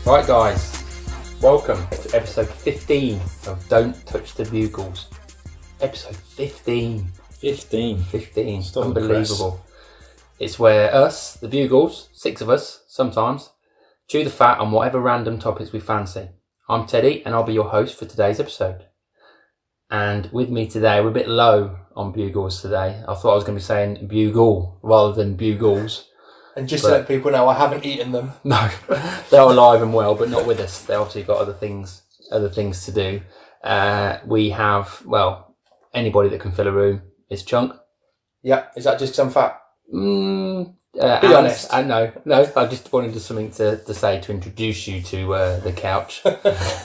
Right guys, welcome to episode 15 of Don't Touch The Bugles. Episode 15. 15. Still Unbelievable. It's where us, the Bugles, 6 of us, sometimes, chew the fat on whatever random topics we fancy. I'm Teddy and I'll be your host for today's episode. And with me today, we're a bit low on Bugles today. I thought I was going to be saying bugle rather than Bugles. And just to let people know, I haven't eaten them. No, they're alive and well, but not with us. They obviously got other things to do. We have, well, anybody that can fill a room is Chunk. Yeah, is that just 'cause I'm fat? Be honest. No, I just wanted something to say to introduce you to the couch.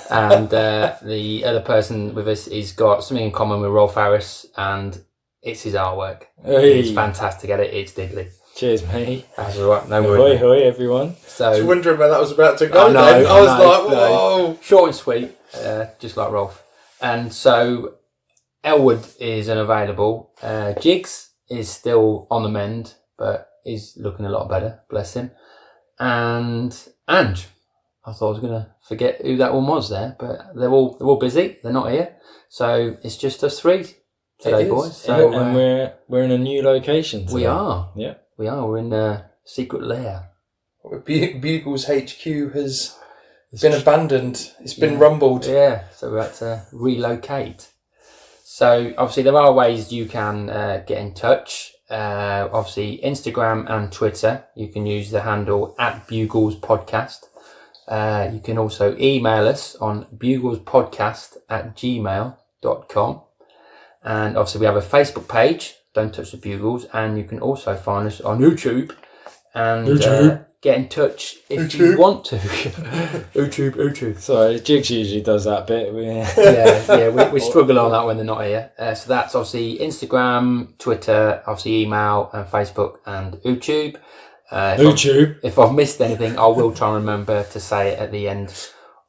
And the other person with us, he's got something in common with Rolf Harris, and it's his artwork. Hey. He's fantastic at it. It's diddly. Cheers, mate. That's all right. No Hoi, worries. hoi, everyone. I was wondering where that was about to go. I know, then. I was I know, like, whoa. Short and sweet, just like Rolf. And so Elwood is unavailable. Jigs is still on the mend, but he's looking a lot better, bless him. And Ange, I thought I was going to forget who that one was there, but they're all busy. They're not here, so it's just us 3 today, boys. So and we're in a new location today. we are. Yeah. We are. We're in a secret lair. Bugles HQ has been abandoned. It's been rumbled. Yeah, so we had to relocate. So obviously there are ways you can get in touch. Obviously Instagram and Twitter. You can use the handle @BuglesPodcast. You can also email us on buglespodcast@gmail.com. And obviously we have a Facebook page, Don't Touch The Bugles, and you can also find us on YouTube and get in touch if you want to. YouTube. Sorry, Jigs usually does that bit. We struggle on that when they're not here. So that's obviously Instagram, Twitter, obviously email and Facebook and YouTube. If I've missed anything, I will try and remember to say it at the end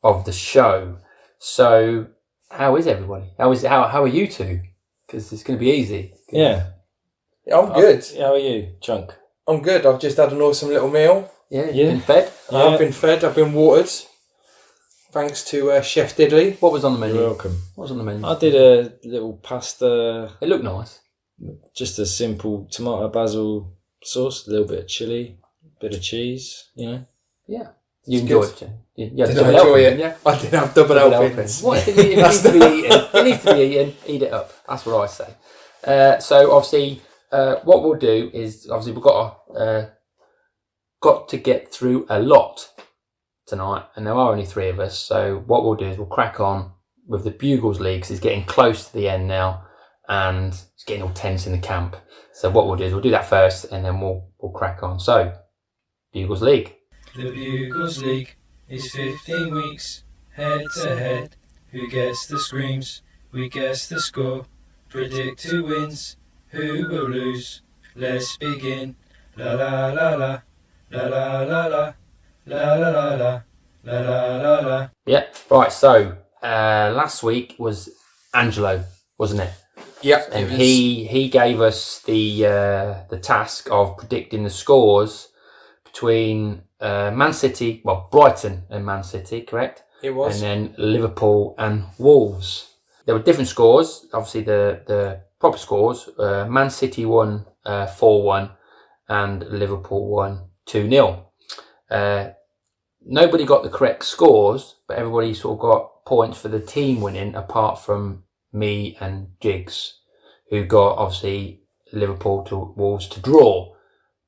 of the show. So how is everybody? How are you two? Because it's going to be easy. Yeah. I'm good. How are you, Chunk? I'm good. I've just had an awesome little meal. Yeah, you've been fed? Yeah. I've been fed. I've been watered. Thanks to Chef Diddley. What was on the menu? You're welcome. What was on the menu? I did a little pasta, It looked nice. just a simple tomato basil sauce, a little bit of chilli, bit of cheese, you know. Yeah. You It's enjoyed good. it? Did I enjoy it? Yeah. I did have double helpings. What? It needs to be eaten. It needs to be eaten. Eat it up. That's what I say. So obviously, what we'll do is obviously we've got to get through a lot tonight, and there are only 3 of us. So what we'll do is we'll crack on with the Bugles League. 'Cause it's getting close to the end now, and it's getting all tense in the camp. So what we'll do is we'll do that first, and then we'll crack on. So Bugles League. The Bugles League is 15 weeks, head to head. Who gets the screams? We guess the score. Predict who wins, who will lose. Let's begin. La la la la, la la la la, la la la la, la la la la. Yeah, right. So last week was Angelo, wasn't it? Yeah. And he gave us the task of predicting the scores between Brighton and Man City, correct? It was. And then Liverpool and Wolves. There were different scores. Obviously, the proper scores. Man City won 4-1 and Liverpool won 2-0. Nobody got the correct scores, but everybody sort of got points for the team winning, apart from me and Jigs, who got obviously Liverpool to Wolves to draw.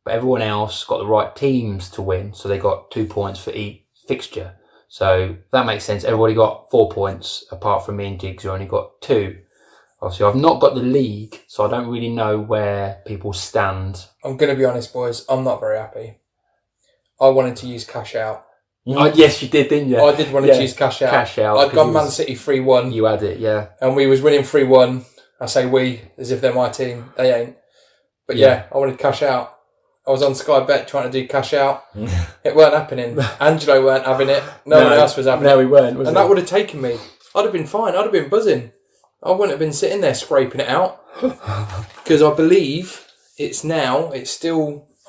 But everyone else got the right teams to win, so they got 2 points for each fixture. So that makes sense. Everybody got 4 points, apart from me and Jigs, who only got 2. Obviously, I've not got the league, so I don't really know where people stand. I'm going to be honest, boys. I'm not very happy. I wanted to use cash out. Yes, you did, didn't you? I did want to use cash out. Cash out. I'd gone Man City 3-1. You had it, yeah. And we was winning 3-1. I say we, as if they're my team. They ain't. But yeah, I wanted cash out. I was on Sky Bet trying to do cash out. It weren't happening. Angelo weren't having it. No one else was having it. No, we weren't. And that would have taken me. I'd have been fine. I'd have been buzzing. I wouldn't have been sitting there scraping it out. Because I believe I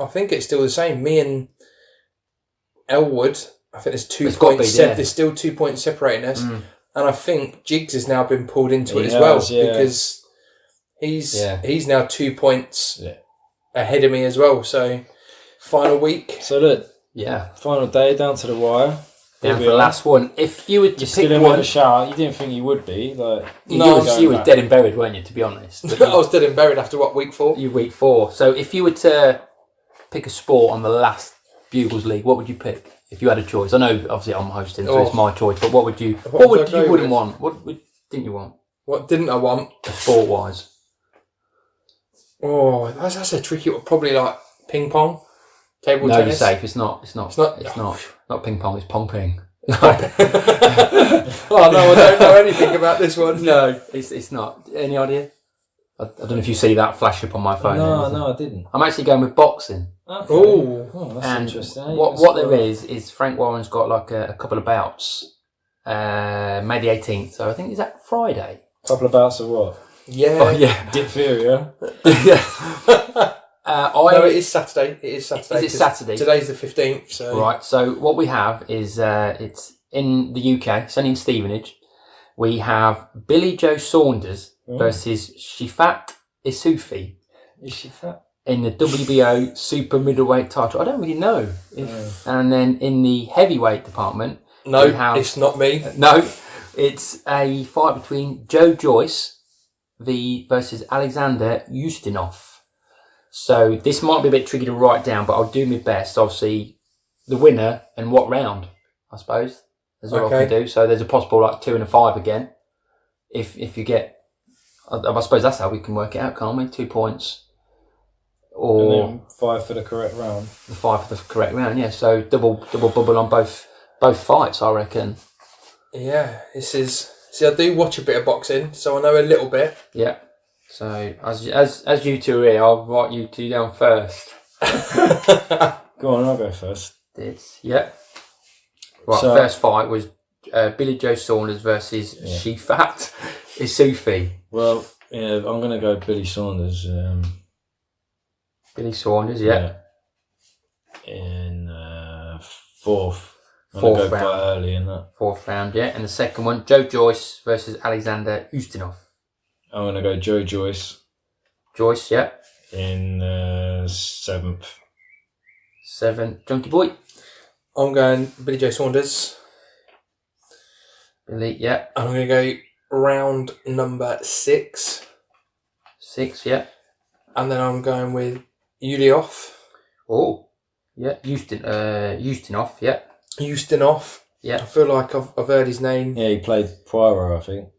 think it's still the same. Me and Elwood I think there's 2 It's got to points. be, yeah. There's still 2 points separating us, and I think Jiggs has now been pulled into it He as well has, yeah. because he's now 2 points ahead of me as well. So final week. So look, Yeah. final day down to the wire. Down for the last one. If you were to You still pick didn't one, want a shout. You didn't think you would be like. you were dead and buried, weren't you? To be honest, but I was dead and buried after week 4. you week 4. So if you were to pick a sport on the last Bugles League, what would you pick if you had a choice? I know, obviously, I'm hosting, so it's my choice. But what would you? What would you wouldn't want? What didn't you want? What didn't I want? Sport wise. Oh, that's a tricky one. Probably like ping pong, table No, tennis. you're safe. It's not ping pong. It's pong ping. Oh no, I don't know anything about this one. No, it's not. Any idea? I don't know if you see that flash up on my phone. No, I didn't. I'm actually going with boxing. Okay. Oh, That's And interesting. what there is Frank Warren's got like a couple of bouts. May the 18th. So I think is that Friday. Couple of bouts of what? yeah. Oh, yeah. Diphtheria. Yeah. No, it is Saturday. Is it Saturday? Today's the 15th. So Right. So what we have is it's in the UK. It's only in Stevenage. We have Billy Joe Saunders versus Shifat Isufi Is she fat? in the WBO super middleweight title. I don't really know. And then in the heavyweight department, no, we have, it's not me. no, it's a fight between Joe Joyce versus Alexander Ustinov. So this might be a bit tricky to write down, but I'll do my best. Obviously, the winner and what round, I suppose, is what I can do. So there's a possible like 2 and a 5 again. If you get, I suppose that's how we can work it out, can't we? 2 points, or And then 5 for the correct round. the 5 for the correct round. Yeah, so double bubble on both fights, I reckon. Yeah, this is. See, I do watch a bit of boxing, so I know a little bit. Yeah. So as you two are here, I'll write you two down first. Go on, I'll go first. Yeah. Right, So- first fight was Billy Joe Saunders versus Shifat Isufi. Well, yeah, I'm going to go Billy Saunders. Billy Saunders, yeah. In fourth. I'm Fourth going to go round. quite early in that. 4th round, yeah. And the second one, Joe Joyce versus Alexander Ustinov. I'm going to go Joe Joyce Joyce, yeah. in 7th. 7, Junkie Boy. I'm going Billy Joe Saunders. Billy, yeah. I'm going to go round number 6. 6, yeah. And then I'm going with Yuliov. Oh, yeah. Ustinov, yeah. Ustinov. Yeah. I feel like I've heard his name. Yeah, he played Poirot, I think.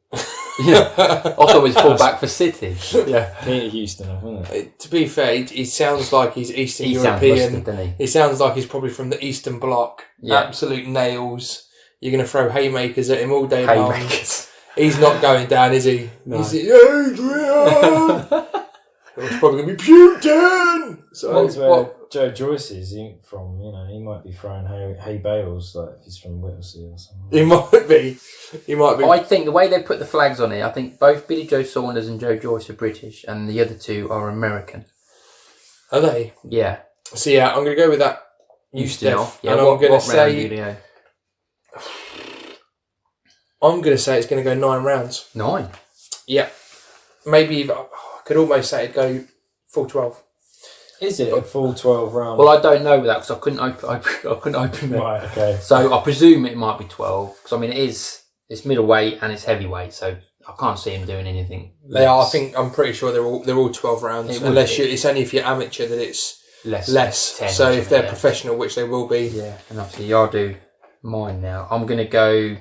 Yeah. I thought it was fullback for City. Yeah. Peter Houston, wasn't it? To be fair, he sounds like he's Eastern He sounds European. busted, doesn't he? He sounds like he's probably from the Eastern Bloc. Yeah. Absolute nails. You're going to throw haymakers at him all day long. Haymakers. He's not going down, is he? No. He's Adrian! It's probably going to be Putin! So, That's where what? Joe Joyce is from, he might be throwing hay bales, like if he's from Whittlesea or something. He might be. He might be. I think the way they put the flags on it, I think both Billy Joe Saunders and Joe Joyce are British, and the other two are American. Are they? Yeah. So yeah, I'm going to go with that. Ustinov. Yeah. And I'm going to say. Julio? I'm going to say it's going to go 9 rounds. 9. Yeah. Maybe even, I could almost say it'd go full 12. Is it a full 12 round? Well, I don't know that because I couldn't open it. Right, okay. So I presume it might be 12 because I mean it's middleweight and it's heavyweight, so I can't see him doing anything. They are. I'm pretty sure they're all 12 rounds. It would Unless be. it's only if you're amateur that it's less. 10 So or if they're something, professional, which they will be. yeah. And obviously I'll do mine now. I'm gonna go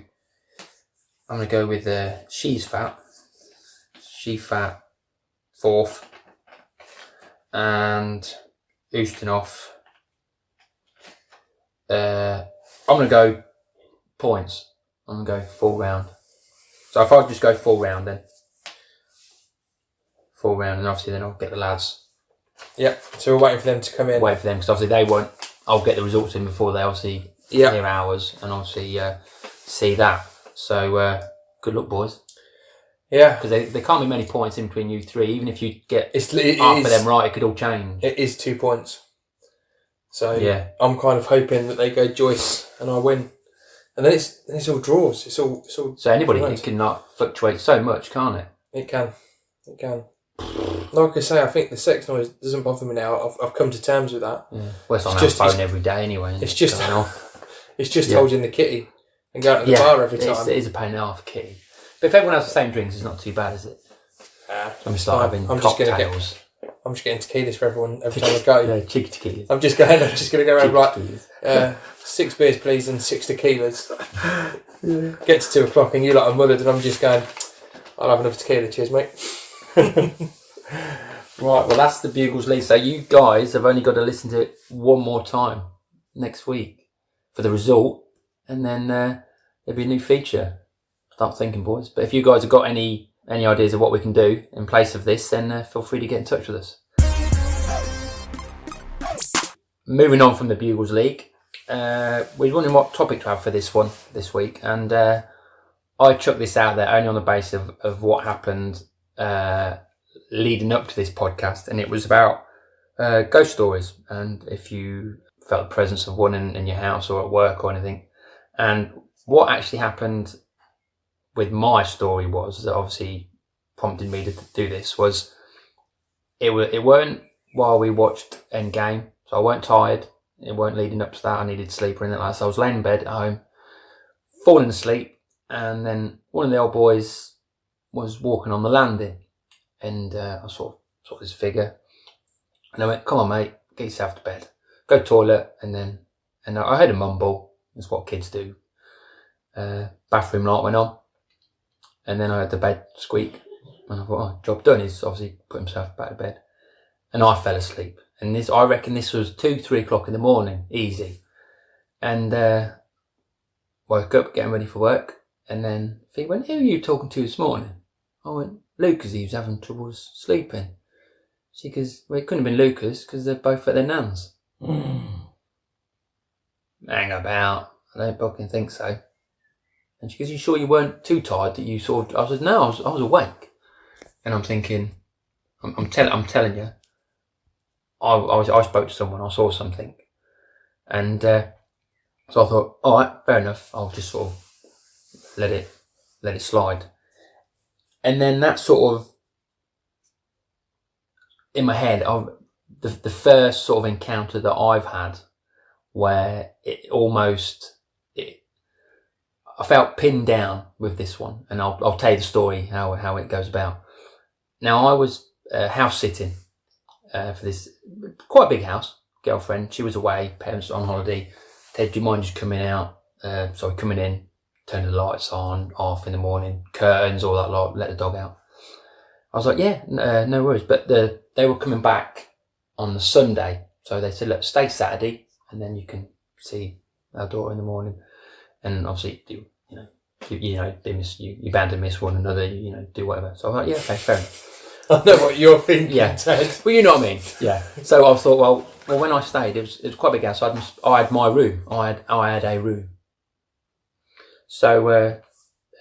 with She's Fat 4th, and Ustinov. I'm gonna go points. I'm gonna go full round. So if I just go full round, then and obviously then I'll get the lads. Yep. So we're waiting for them to come in. Wait for them because obviously they won't. I'll get the results in before they obviously hear ours and obviously see that. So good luck, boys. Yeah. Because there can't be many points in between you three. Even if you get It half is, of them right, it could all change. It is 2 points. So Yeah. I'm kind of hoping that they go Joyce and I win. And then it's all draws. It's all. So anybody, it can fluctuate so much, can't it? It can. Like I say, I think the sex noise doesn't bother me now. I've come to terms with that. Yeah. Well, it's on our phone every day anyway. It's just holding the kitty and going to the bar every time. It is a pain in the half kitty. But if everyone has the same drinks, it's not too bad, is it? I'm start having cocktails. I'm just getting tequilas for everyone every time I go. Yeah, cheeky tequilas. I'm just going to go around like 6 beers please and 6 tequilas. Get to 2 o'clock and you lot are mullered and I'm just going, I'll have another tequila, cheers mate. Right, well that's the Bugles League. So you guys have only got to listen to it one more time next week for the result, and then there'll be a new feature. Start thinking, boys. But if you guys have got any ideas of what we can do in place of this, then feel free to get in touch with us. Moving on from the Bugles League, we were wondering what topic to have for this week, and I chucked this out there only on the basis of what happened leading up to this podcast, and it was about ghost stories, and if you felt the presence of one in your house or at work or anything. And what actually happened with my story was that obviously prompted me to do this was it weren't while we watched Endgame, so I weren't tired, it weren't leading up to that, I needed sleep or anything like that, so I was laying in bed at home falling asleep, and then one of the old boys was walking on the landing, and I saw this figure, and I went, come on mate, get yourself to bed, go toilet, and I heard a mumble, that's what kids do, bathroom light went on, and then I heard the bed squeak, and I thought, oh, job done. He's obviously put himself back to bed. And I fell asleep. And I reckon this was 2-3 o'clock in the morning, easy. And woke up, getting ready for work. And then he went, who are you talking to this morning? I went, Lucas, he was having trouble sleeping. She goes, well, it couldn't have been Lucas, because they're both at their nan's. Hang about. I don't fucking think so. And she goes, you sure you weren't too tired that you sort of... I said, no, I was awake. And I'm thinking, I'm telling you, I spoke to someone, I saw something. And so I thought, all right, fair enough, I'll just sort of let it slide. And then that sort of, in my head, the first sort of encounter that I've had where I felt pinned down with this one, and I'll tell you the story, how it goes about. Now, I was house sitting for this quite big house, girlfriend, she was away, parents on holiday. Ted, do you mind just coming in, turn the lights on, off in the morning, curtains, all that lot, let the dog out. I was like, yeah, no worries. But they were coming back on the Sunday, so they said, look, stay Saturday, and then you can see our daughter in the morning. And obviously, you bound to miss one another, do whatever. So I was like, yeah, okay, fair enough. I know what you're thinking, yeah. Ted. Well, you know what I mean. Yeah. So I thought, well, when I stayed, it was quite a big house. So I had my room. I had a room. So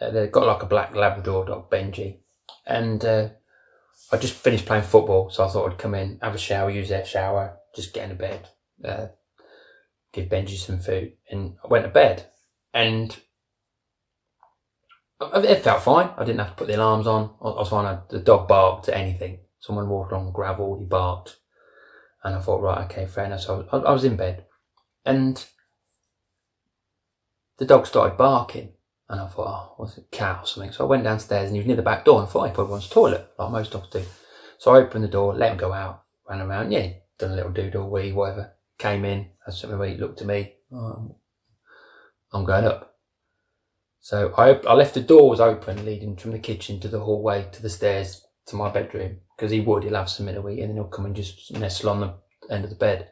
they've got like a black Labrador dog, Benji, and I just finished playing football. So I thought I'd come in, have a shower, use their shower, just get into bed, give Benji some food, and I went to bed. And it felt fine. I didn't have to put the alarms on. I was fine. The dog barked at anything. Someone walked on gravel, he barked. And I thought, right, okay, fair enough. So I was in bed. And the dog started barking. And I thought, oh, what's it, cat or something? So I went downstairs and he was near the back door and I thought he probably wants the toilet, like most dogs do. So I opened the door, let him go out, ran around, done a little doodle, wee, whatever. Came in, had something to eat, looked at me. Oh, I'm going up. So I left the doors open leading from the kitchen to the hallway to the stairs to my bedroom, because he'll have something to eat and then he'll come and just nestle on the end of the bed.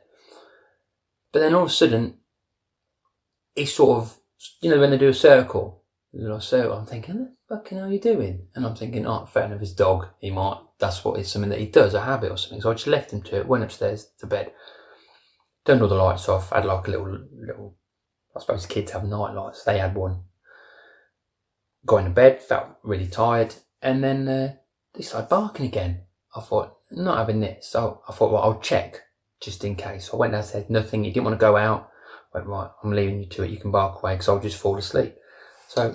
But then all of a sudden, he sort of, when they do a circle, I'm thinking, what the fucking hell are you doing? And I'm thinking, oh, fair enough, his dog, that's what it's something that he does, a habit or something. So I just left him to it, went upstairs to bed, turned all the lights off, had like a little, I suppose kids have night lights, they had one. Got into bed, felt really tired, and then he started barking again. I thought, not having this. So I thought, well, I'll check. just in case. I went downstairs, nothing. He didn't want to go out. I went, right, I'm leaving you to it. You can bark away because I'll just fall asleep. So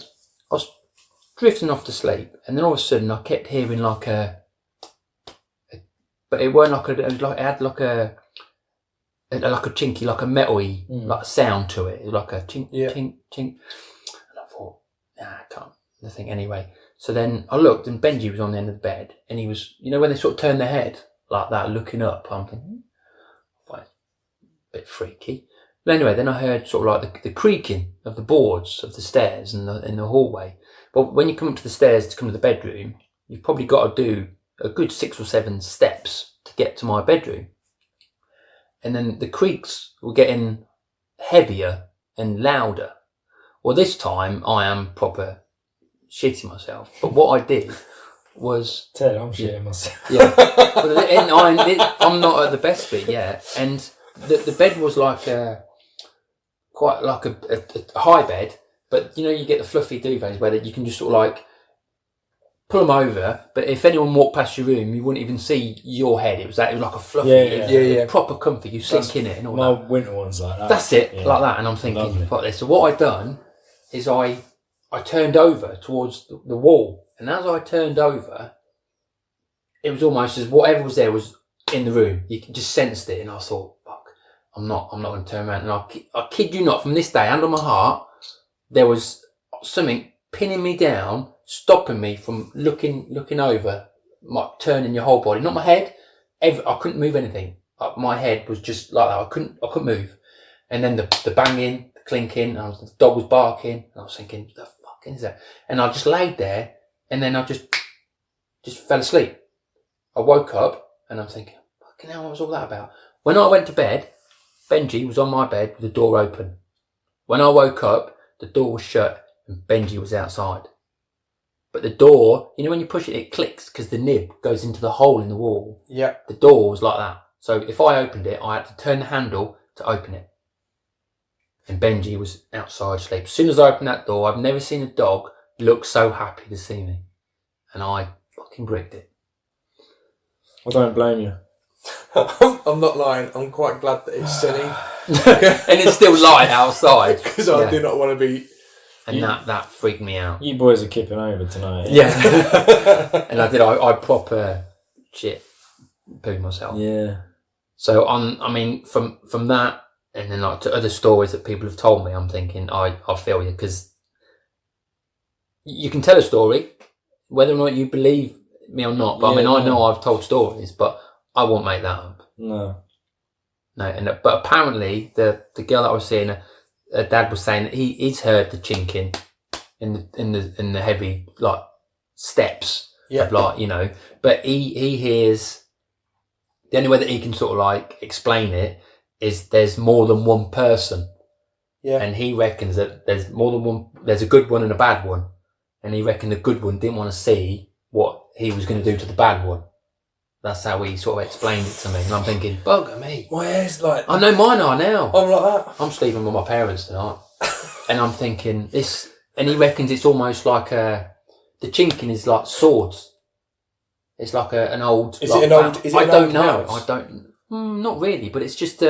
I was drifting off to sleep, and then all of a sudden I kept hearing like but it weren't like it had like a chinky, like a metal-y, like a sound to it. It was like a chink, chink, chink. And I thought, nah, I can't. Nothing anyway. So then I looked, and Benji was on the end of the bed, and he was, you know, when they sort of turn their head like that, looking up, I'm thinking, a bit freaky. But anyway, then I heard sort of like the creaking of the boards of the stairs in the hallway. But when you come up to the stairs to come to the bedroom, you've probably got to do a good 6 or 7 steps to get to my bedroom. And then the creaks were getting heavier and louder. Well, this time I am proper shitting myself. But what I did was... Ted, I'm shitting myself. Yeah. But I'm not at the best bit yet. And the bed was like quite like a high bed. But, you know, you get the fluffy duvets where you can just sort of like pull them over. But if anyone walked past your room, you wouldn't even see your head. It was like a fluffy, Yeah. proper comfy. You sink in it and all My that. winter one's like that. That's it, like that. And I'm thinking, fuck this. So what I done is I turned over towards the wall. And as I turned over, it was almost as whatever was there was in the room. You just sensed it. And I thought, fuck, I'm not going to turn around. And I kid you not, from this day, hand on my heart, there was something pinning me down, stopping me from looking over, turning your whole body, not my head. I couldn't move anything. My head was just like that. I couldn't move. And then the banging, the clinking, the dog was barking, and I was thinking, the fuck is that? And I just laid there, and then I just fell asleep. I woke up, and I'm thinking, fucking hell, what was all that about? When I went to bed, Benji was on my bed with the door open. When I woke up, the door was shut, and Benji was outside. But the door, you know, when you push it, it clicks because the nib goes into the hole in the wall. Yeah. The door was like that. So if I opened it, I had to turn the handle to open it. And Benji was outside asleep. As soon as I opened that door, I've never seen a dog look so happy to see me. And I fucking bricked it. I don't blame you. I'm not lying. I'm quite glad that it's sunny. And it's still light outside. Because I do not want to be... And that freaked me out. You boys are kipping over tonight. Yeah. And I proper pooed myself. Yeah. So from that, and then like to other stories that people have told me, I'm thinking, I feel you, because you can tell a story, whether or not you believe me or not. But I know I've told stories, but I won't make that up. No. But apparently the girl that I was seeing, her dad was saying that he's heard the chinking in the heavy like steps of like, you know, but he hears, the only way that he can sort of like explain it is there's more than one person. Yeah. And he reckons that there's more than one, there's a good one and a bad one. And he reckoned the good one didn't want to see what he was going to do to the bad one. That's how he sort of explained it to me. And I'm thinking, bugger me. My hair's like... I know mine are now. I'm like that. I'm sleeping with my parents tonight. And I'm thinking, and he reckons it's almost like the chinking is like swords. It's like an old... Is it an old house? I don't know. Not really, but it's just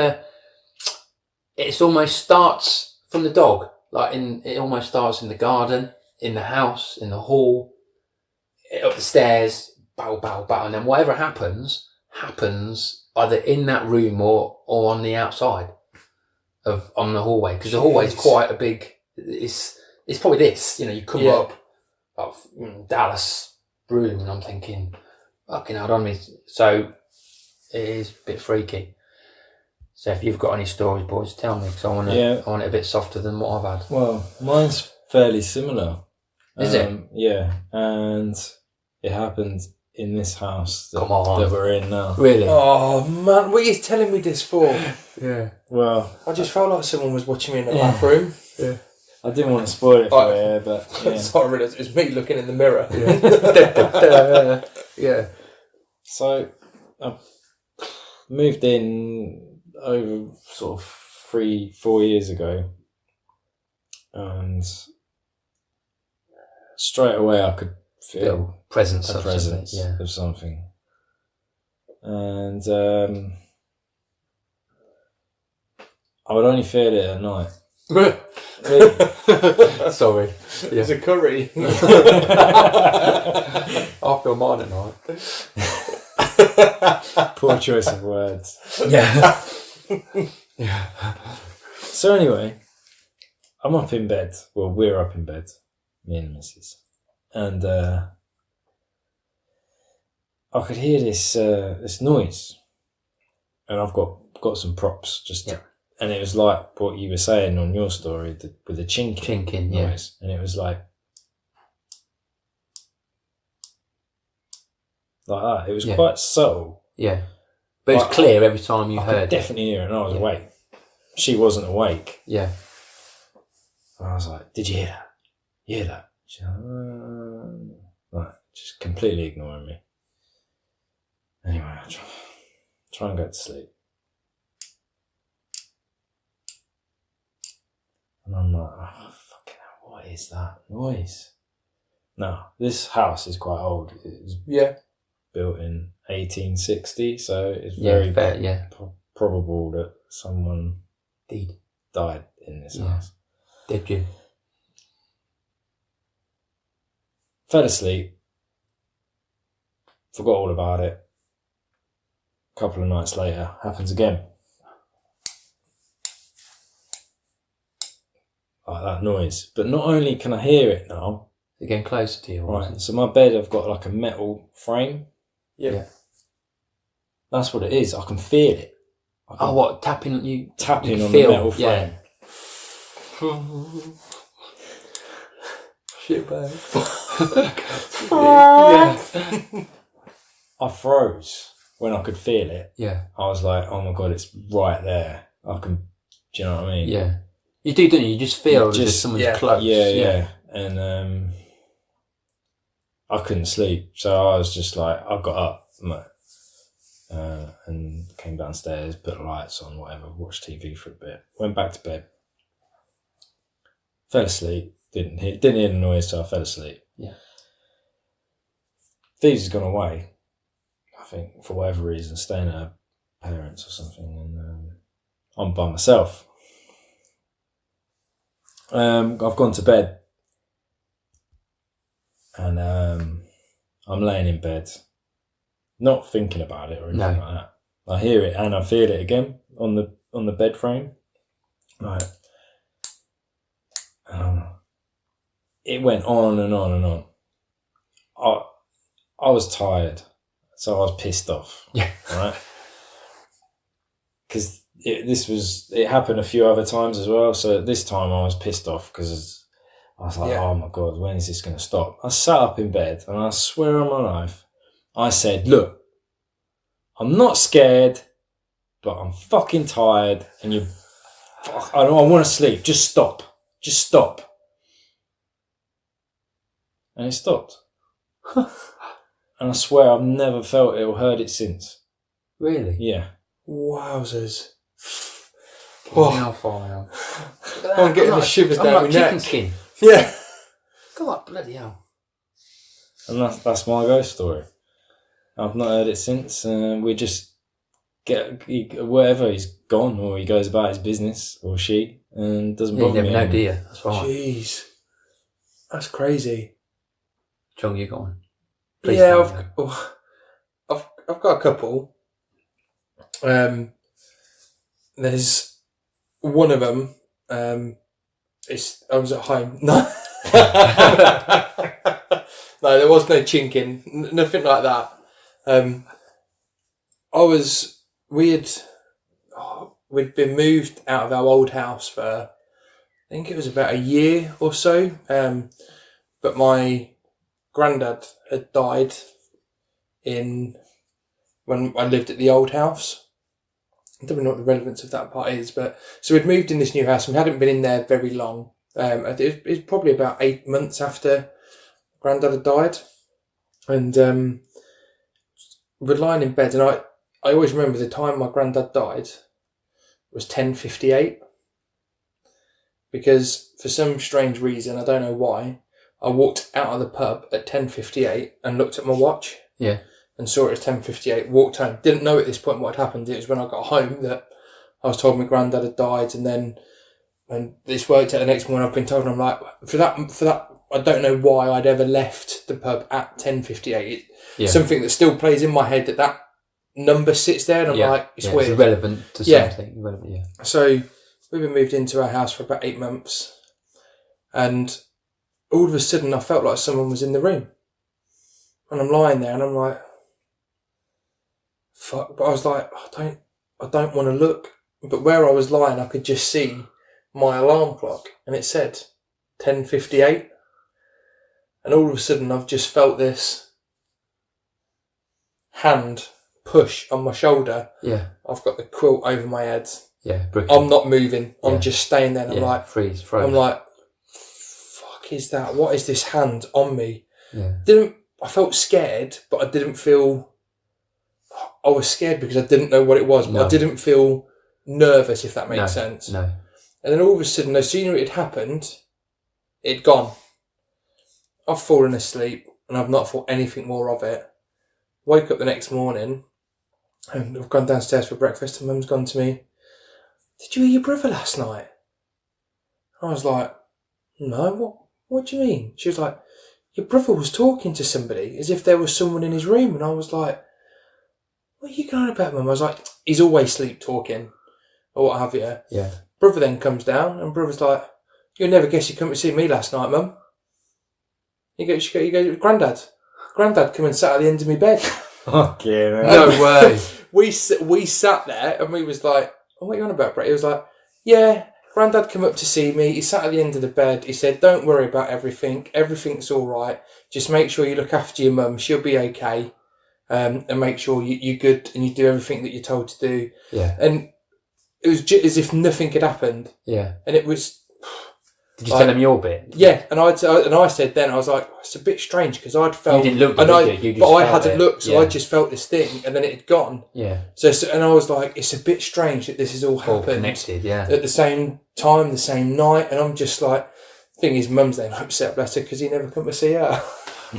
it's almost starts from the dog. Like it almost starts in the garden, in the house, in the hall, up the stairs, bow, bow, bow, and then whatever happens either in that room or on the outside on the hallway, because the hallway is quite a big. It's probably this, you know. You come up Dallas room, and I'm thinking, fucking hell, on me. So it is a bit freaky. So if you've got any stories, boys, tell me, because I want it a bit softer than what I've had. Well, mine's fairly similar. Is it? Yeah, and it happened in this house that we're in now. Really? Oh man, what are you telling me this for? Yeah. Well, I just felt like someone was watching me in the bathroom. Yeah. I didn't want to spoil it for you, but yeah. Sorry, it was me looking in the mirror. Yeah. So I moved in over sort of 3-4 years ago, and straight away I could feel presence of something. And I would only feel it at night. Sorry. It's a curry. I feel mine at night. Poor choice of words. Yeah. So anyway, I'm up in bed. Well, we're up in bed, me and the missus. And I could hear this noise. And I've got some props and it was like what you were saying on your story with the chinking noise. And it was like that. It was quite subtle. Yeah. But it was clear every time you heard I could definitely hear it and I was awake. She wasn't awake. Yeah. And I was like, did you hear that? You hear that? She's like, just completely ignoring me. Anyway, I try and go to sleep. And I'm like, oh, fucking hell, what is that noise? No, this house is quite old. It was built in 1860, so it's very probable that someone died in this house. Did you? Fell asleep. Forgot all about it. A couple of nights later, happens again. Like that noise. But not only can I hear it now. It's getting closer to you. Right, so my bed, I've got like a metal frame. Yeah. That's what it is. I can feel it. What? Tapping you? Tapping you on feel, the metal frame. Shit, babe. I froze when I could feel it. Yeah. I was like, oh my God, it's right there. I can, do you know what I mean? Yeah. You do, don't you? You just feel as if someone's close. Yeah. And I couldn't sleep. So I was just like, I got up and came downstairs, put the lights on, whatever, watched TV for a bit, went back to bed, fell asleep, didn't hear the noise, so I fell asleep. Yeah. Thieves has gone away, I think, for whatever reason, staying at her parents or something, and I'm by myself. I've gone to bed, and I'm laying in bed, not thinking about it or anything like that. I hear it and I feel it again on the bed frame. Right. It went on and on and on. I was tired, so I was pissed off. Yeah. Right. Because it happened a few other times as well. So this time I was pissed off because I was like, oh my God, when is this going to stop? I sat up in bed and I swear on my life, I said, look, I'm not scared, but I'm fucking tired and I want to sleep. Just stop. Just stop. And it stopped. And I swear I've never felt it or heard it since. Really? Yeah. Wowzers. Hellfire. I'm getting the shivers down my neck. Chicken skin. Yeah. God, bloody hell. And that's my ghost story. I've not heard it since. We just whatever, he's gone or he goes about his business or she and doesn't bother me. You never know, do you? That's right. Jeez. That's crazy. John, you got one? I've got a couple. There's one of them. I was at home. No, no, there was no chinking, nothing like that. We'd been moved out of our old house for, I think it was about a year or so. But my granddad had died when I lived at the old house. I don't know what the relevance of that part is, but so we'd moved in this new house and we hadn't been in there very long. It was probably about 8 months after Granddad had died, and we're lying in bed, and I always remember the time my Granddad died was 10:58, because for some strange reason, I don't know why, I walked out of the pub at 10:58 and looked at my watch. Yeah. And saw it as 10:58, walked home. Didn't know at this point what had happened. It was when I got home that I was told my granddad had died, and then when this worked out the next morning, I've been told, and I'm like, for that, I don't know why I'd ever left the pub at 10:58. Something that still plays in my head that number sits there, and I'm like, it's weird. It's relevant to something. Relevant, So we've been moved into our house for about 8 months, and all of a sudden I felt like someone was in the room, and I'm lying there, and I'm like, fuck. But I was like, I don't want to look. But where I was lying, I could just see my alarm clock, and it said 10:58, and all of a sudden I've just felt this hand push on my shoulder. Yeah. I've got the quilt over my head. Yeah. I'm not moving. I'm just staying there, and I'm like, froze. I'm like, fuck is that? What is this hand on me? Yeah. I felt scared, but I didn't feel. I was scared because I didn't know what it was, but I didn't feel nervous, if that makes sense. No. And then all of a sudden, no sooner it had happened, it'd gone. I've fallen asleep, and I've not thought anything more of it. Woke up the next morning, and I've gone downstairs for breakfast, and Mum's gone to me, "Did you hear your brother last night?" I was like, "No, what do you mean?" She was like, "Your brother was talking to somebody as if there was someone in his room." And I was like, "What are you going about, Mum?" I was like, "He's always sleep talking," or what have you. Yeah. Brother then comes down, and brother's like, "You'll never guess you come to see me last night, Mum." He goes, Grandad come and sat at the end of my bed. Okay, man. No way. we sat there, and we was like, "Oh, what are you on about, Brett?" He was like, "Yeah, Grandad come up to see me. He sat at the end of the bed. He said, 'Don't worry about everything. Everything's all right. Just make sure you look after your mum. She'll be okay. And make sure you're good and you do everything that you're told to do.'" Yeah. And it was just as if nothing had happened. Yeah. And it was. Did you tell him your bit? Yeah, and I said then, I was like, it's a bit strange because I'd felt. You didn't look, and I hadn't it. looked, so I just felt this thing, and then it had gone. Yeah. So and I was like, it's a bit strange that this has all happened connected, at the same time, the same night, and I'm just like, thing is, Mum's then upset, bless her, because he never come to see her.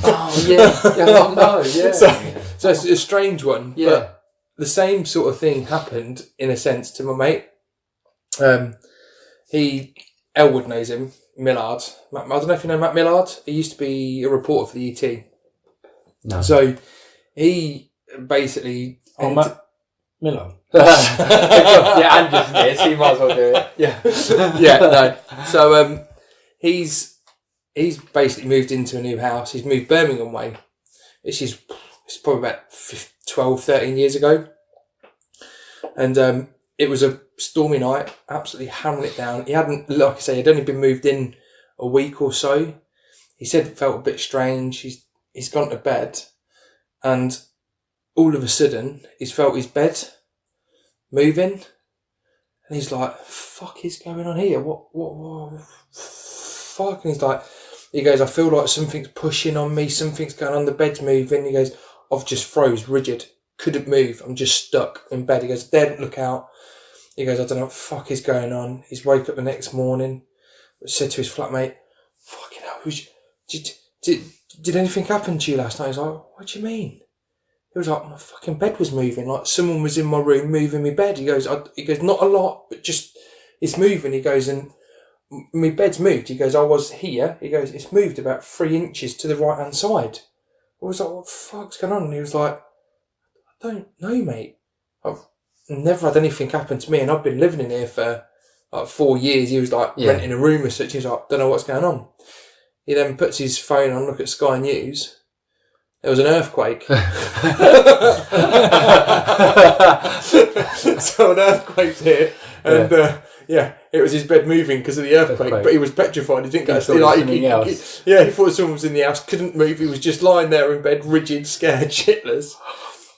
Oh yeah, oh, no, yeah. So it's a strange one. Yeah. But the same sort of thing happened in a sense to my mate. Elwood knows him, Millard. I don't know if you know Matt Millard. He used to be a reporter for the ET. No. So he basically. Matt Millard. Yeah, and just this, he might as well do it. Yeah. Yeah, no. So he's basically moved into a new house. He's moved Birmingham way. It's probably about 12, 13 years ago. And it was a stormy night, absolutely hammering it down. He hadn't, like I say, he'd only been moved in a week or so. He said it felt a bit strange. He's gone to bed, and all of a sudden he's felt his bed moving, and he's like, "Fuck is going on here? What fuck?" And he goes, "I feel like something's pushing on me, something's going on, the bed's moving." He goes, "I've just froze rigid, couldn't move, I'm just stuck in bed." He goes, "Daren't look out." He goes, "I don't know what the fuck is going on." He's woke up the next morning, said to his flatmate, "Fucking hell, did anything happen to you last night?" He's like, "What do you mean?" He was like, "My fucking bed was moving, like someone was in my room moving my bed." He goes, "Not a lot, but just, it's moving." He goes, "And my bed's moved." He goes, "I was here." He goes, "It's moved about 3 inches to the right hand side." I was like, "What the fuck's going on?" And he was like, "I don't know, mate. I've never had anything happen to me, and I've been living in here for like 4 years." He was like renting a room or such. He was like, "Don't know what's going on." He then puts his phone on, look at Sky News. There was an earthquake. So an earthquake's here, and it was his bed moving because of the earthquake. But he was petrified. He didn't go. He thought someone was in the house, couldn't move. He was just lying there in bed, rigid, scared shitless,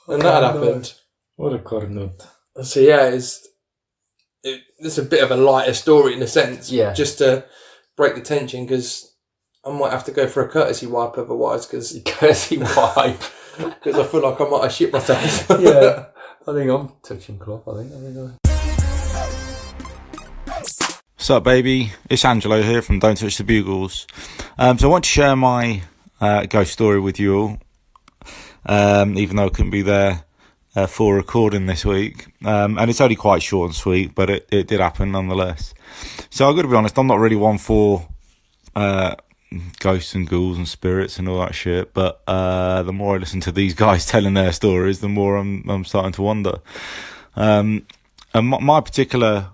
and that happened. What a cornut. So yeah, it's a bit of a lighter story in a sense. Yeah. Just to break the tension, because I might have to go for a courtesy wipe otherwise. Courtesy wipe? Because I feel like I might have shit myself. Yeah. I think I'm touching cloth, I think. What's up, baby? It's Angelo here from Don't Touch The Bugles. So I want to share my ghost story with you all, even though I couldn't be there for recording this week. And it's only quite short and sweet, but it did happen nonetheless. So I've got to be honest, I'm not really one for ghosts and ghouls and spirits and all that shit, but the more I listen to these guys telling their stories, the more I'm starting to wonder. And my particular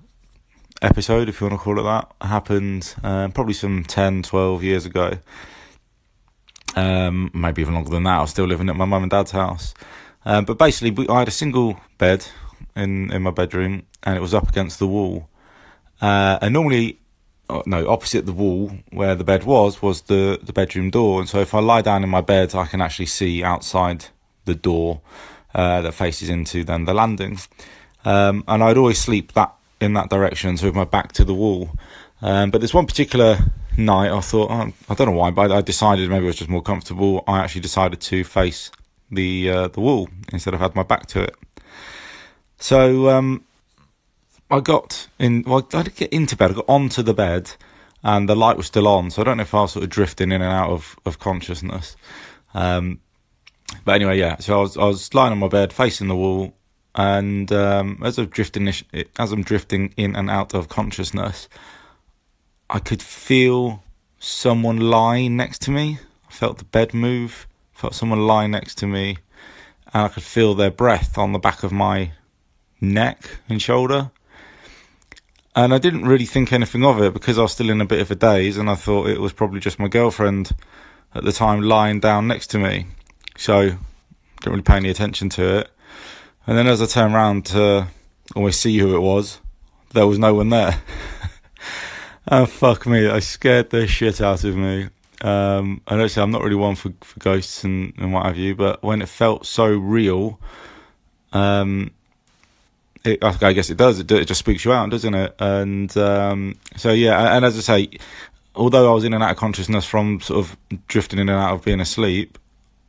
episode, if you want to call it that, happened probably some 10, 12 years ago. Maybe even longer than that. I was still living at my mum and dad's house. But basically, I had a single bed in my bedroom, and it was up against the wall. And normally, opposite the wall where the bed was the bedroom door. And so if I lie down in my bed, I can actually see outside the door that faces into then the landing. And I'd always sleep in that direction, so with my back to the wall. But this one particular night, I thought, I don't know why, but I decided maybe it was just more comfortable. I actually decided to face the wall instead of had my back to it. So I didn't get into bed. I got onto the bed, and the light was still on. So I don't know if I was sort of drifting in and out of consciousness. But anyway, yeah. So I was lying on my bed facing the wall. And as I'm drifting in and out of consciousness, I could feel someone lying next to me. I felt the bed move, felt someone lying next to me, and I could feel their breath on the back of my neck and shoulder. And I didn't really think anything of it because I was still in a bit of a daze, and I thought it was probably just my girlfriend at the time lying down next to me. So didn't really pay any attention to it. And then as I turned around to almost see who it was, there was no one there. Oh, fuck me, I scared the shit out of me. And actually, I'm not really one for ghosts and what have you, but when it felt so real, I guess it does. It just spooks you out, doesn't it? And so, yeah, and as I say, although I was in and out of consciousness from sort of drifting in and out of being asleep,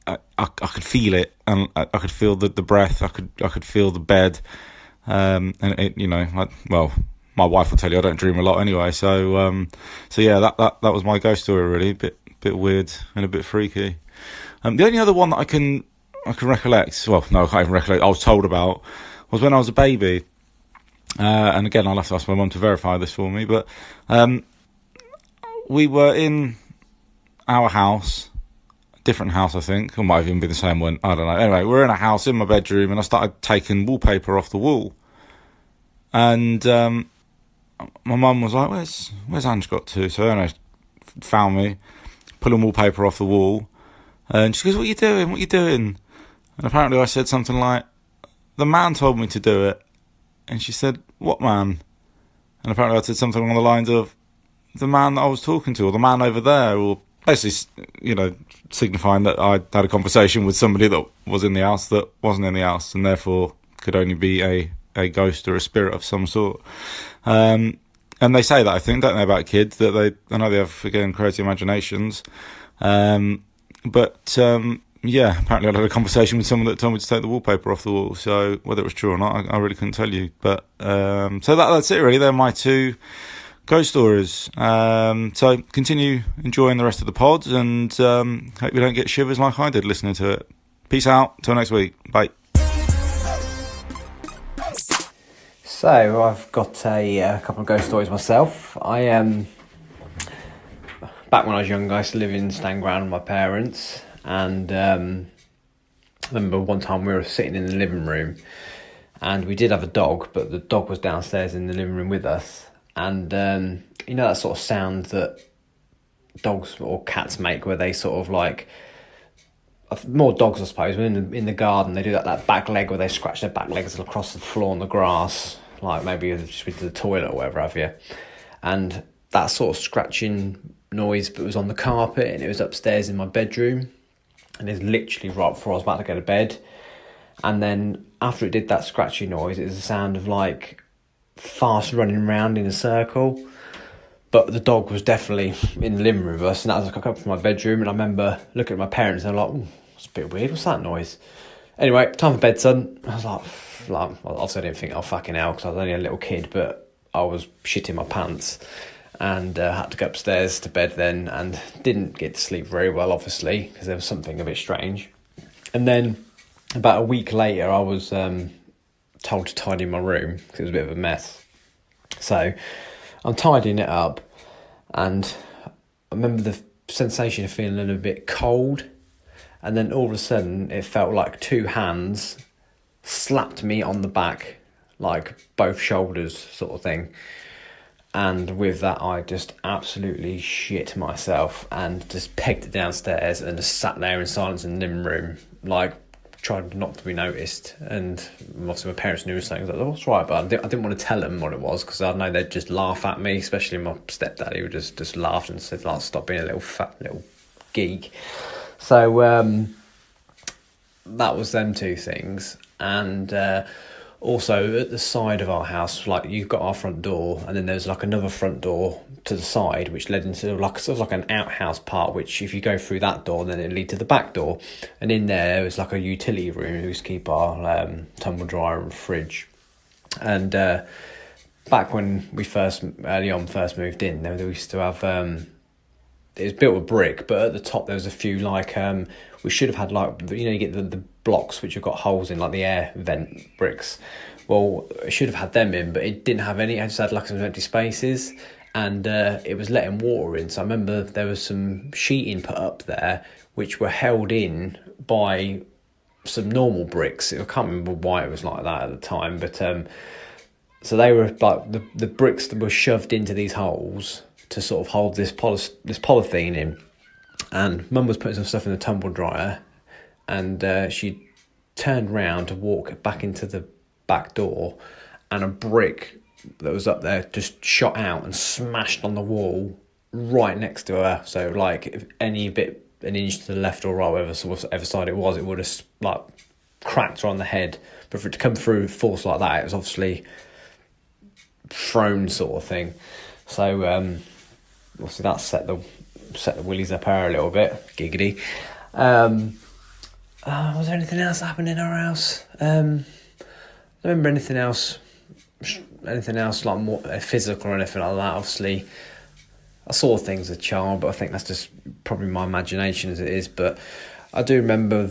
I could feel it, and I could feel the breath. I could feel the bed, and it, my wife will tell you I don't dream a lot anyway. So yeah, that was my ghost story. Really, a bit weird and a bit freaky. The only other one that I can recollect. Well, no, I can't even recollect. I was told about was when I was a baby, and again I'll have to ask my mum to verify this for me. But we were in our house. Different house, I think, or might have even been the same one. I don't know. Anyway, we're in a house in my bedroom, and I started taking wallpaper off the wall. And my mum was like, "Where's Ange got to?" So I found me pulling wallpaper off the wall, and she goes, "What are you doing? What are you doing?" And apparently, I said something like, "The man told me to do it." And she said, "What man?" And apparently, I said something along the lines of, "The man that I was talking to, or the man over there," or basically, signifying that I had a conversation with somebody that was in the house that wasn't in the house, and therefore could only be a ghost or a spirit of some sort. And they say that, I think, don't they, about kids, that I know they have, again, crazy imaginations. But apparently I had a conversation with someone that told me to take the wallpaper off the wall. So whether it was true or not, I really couldn't tell you. But so that's it, really. They're my two ghost stories. So continue enjoying the rest of the pods, and hope you don't get shivers like I did listening to it. Peace out. Till next week. Bye. So I've got a couple of ghost stories myself. I back when I was younger, I used to live in Stanground with my parents, and I remember one time we were sitting in the living room, and we did have a dog, but the dog was downstairs in the living room with us. And that sort of sound that dogs or cats make, where they sort of like, more dogs I suppose, when in the garden they do that back leg where they scratch their back legs across the floor on the grass, like maybe just with the toilet or whatever have you. And that sort of scratching noise, but it was on the carpet, and it was upstairs in my bedroom, and it was literally right before I was about to go to bed. And then after it did that scratchy noise, it was the sound of like fast running around in a circle, but the dog was definitely in the living room with us, and that was like up from my bedroom. And I remember looking at my parents, and they're like, "Ooh, it's a bit weird, what's that noise?" Anyway, time for bed, son. I was like obviously I didn't think, oh fucking hell, because I was only a little kid, but I was shitting my pants, and had to go upstairs to bed then, and didn't get to sleep very well, obviously, because there was something a bit strange. And then about a week later, I was told to tidy my room because it was a bit of a mess. So I'm tidying it up, and I remember the sensation of feeling a little bit cold, and then all of a sudden it felt like two hands slapped me on the back, like both shoulders sort of thing. And with that, I just absolutely shit myself and just pegged it downstairs and just sat there in silence in the living room, like tried not to be noticed. And obviously my parents knew something. I was like, oh, what's right? But I didn't want to tell them what it was because I know they'd just laugh at me, especially my stepdad, who just laughed and said, like, stop being a little fat little geek. So that was them two things. And also at the side of our house, like, you've got our front door, and then there's like another front door to the side which led into like sort of like an outhouse part, which if you go through that door then it lead to the back door, and in there was like a utility room. We used to keep our tumble dryer and fridge. And back when we first moved in, we used to have it was built with brick, but at the top there was a few like we should have had, like, you know, you get the blocks which have got holes in, like the air vent bricks. Well, it should have had them in, but it didn't have any. It just had like some empty spaces, and it was letting water in. So I remember there was some sheeting put up there which were held in by some normal bricks. I can't remember why it was like that at the time, but so they were like the bricks that were shoved into these holes to sort of hold this polythene in. And Mum was putting some stuff in the tumble dryer, and she turned round to walk back into the back door, and a brick that was up there just shot out and smashed on the wall right next to her. So like if any bit an inch to the left or right, whatever side it was, it would have like cracked her on the head. But for it to come through force like that, it was obviously thrown sort of thing. So obviously that set the willies up her a little bit. Giggity. Was there anything else that happened in our house? I don't remember anything else like more physical or anything like that. Obviously I saw things as a child, but I think that's just probably my imagination as it is. But I do remember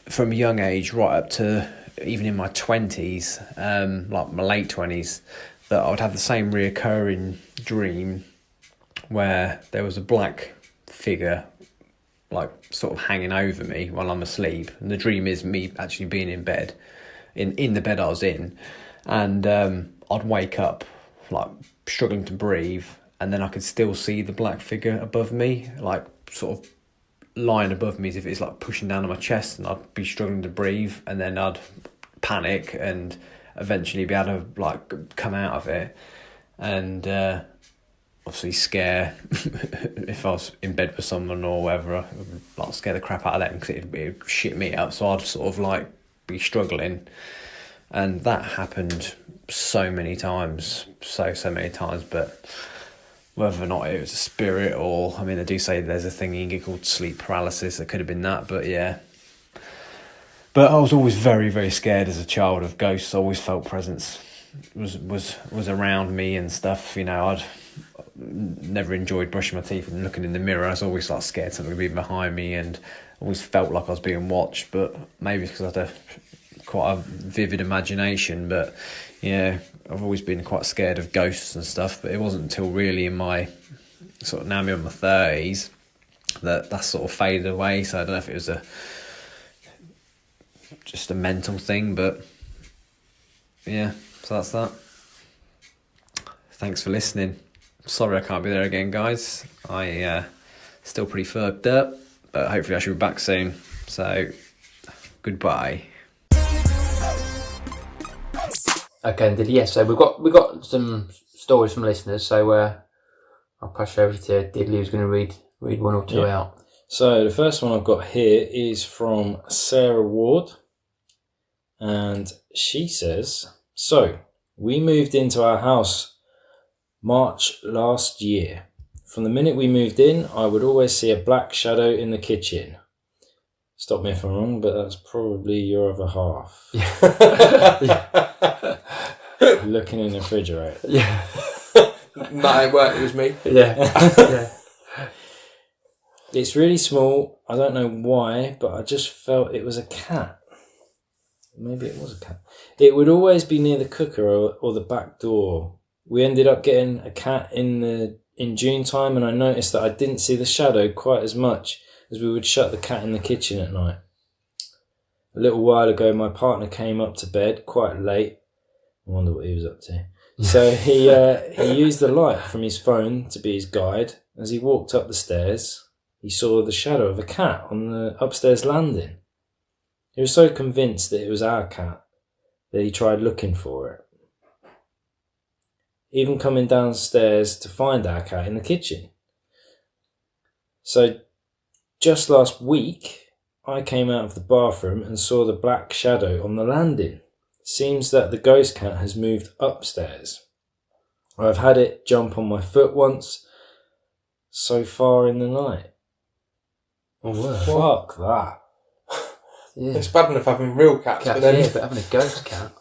from a young age right up to even in my 20s, like my late 20s, that I would have the same reoccurring dream where there was a black figure like sort of hanging over me while I'm asleep, and the dream is me actually being in bed, in the bed I was in, and I'd wake up like struggling to breathe, and then I could still see the black figure above me, like sort of lying above me as if it's like pushing down on my chest, and I'd be struggling to breathe, and then I'd panic and eventually be able to like come out of it, and obviously scare if I was in bed with someone or whatever, I would like scare the crap out of them because it'd shit me up. So I'd sort of like be struggling, and that happened so many times. But whether or not it was a spirit or, I mean, they do say there's a thing you can get called sleep paralysis. It could have been that, but yeah. But I was always very, very scared as a child of ghosts. I always felt presence was around me and stuff. You know, I'd never enjoyed brushing my teeth and looking in the mirror. I was always like scared something would be behind me, and always felt like I was being watched. But maybe because I had quite a vivid imagination. But yeah, I've always been quite scared of ghosts and stuff. But it wasn't until really in my sort of now I'm in my 30s that sort of faded away. So I don't know if it was just a mental thing, but yeah, so that's that. Thanks for listening. Sorry I can't be there again, guys. I still pretty fucked up, but hopefully I should be back soon. So goodbye. Okay, Diddy. Yes, so we've got some stories from listeners. So I'll pass you over to Diddley, who's going to read one or two out. So the first one I've got here is from Sarah Ward, and she says, so we moved into our house March last year. From the minute we moved in, I would always see a black shadow in the kitchen. Stop me if I'm wrong, but that's probably your other half. Looking in the refrigerator. Yeah. That ain't work, it was me. Yeah. It's really small. I don't know why, but I just felt it was a cat. Maybe it was a cat. It would always be near the cooker or the back door. We ended up getting a cat in June time, and I noticed that I didn't see the shadow quite as much as we would shut the cat in the kitchen at night. A little while ago, my partner came up to bed quite late. I wonder what he was up to. So he used the light from his phone to be his guide. As he walked up the stairs, he saw the shadow of a cat on the upstairs landing. He was so convinced that it was our cat that he tried looking for it, even coming downstairs to find our cat in the kitchen. So just last week, I came out of the bathroom and saw the black shadow on the landing. Seems that the ghost cat has moved upstairs. I've had it jump on my foot once so far in the night. Oh, wow. Fuck that. Yeah. It's bad enough having real cats, but then... Yeah, but having a ghost cat.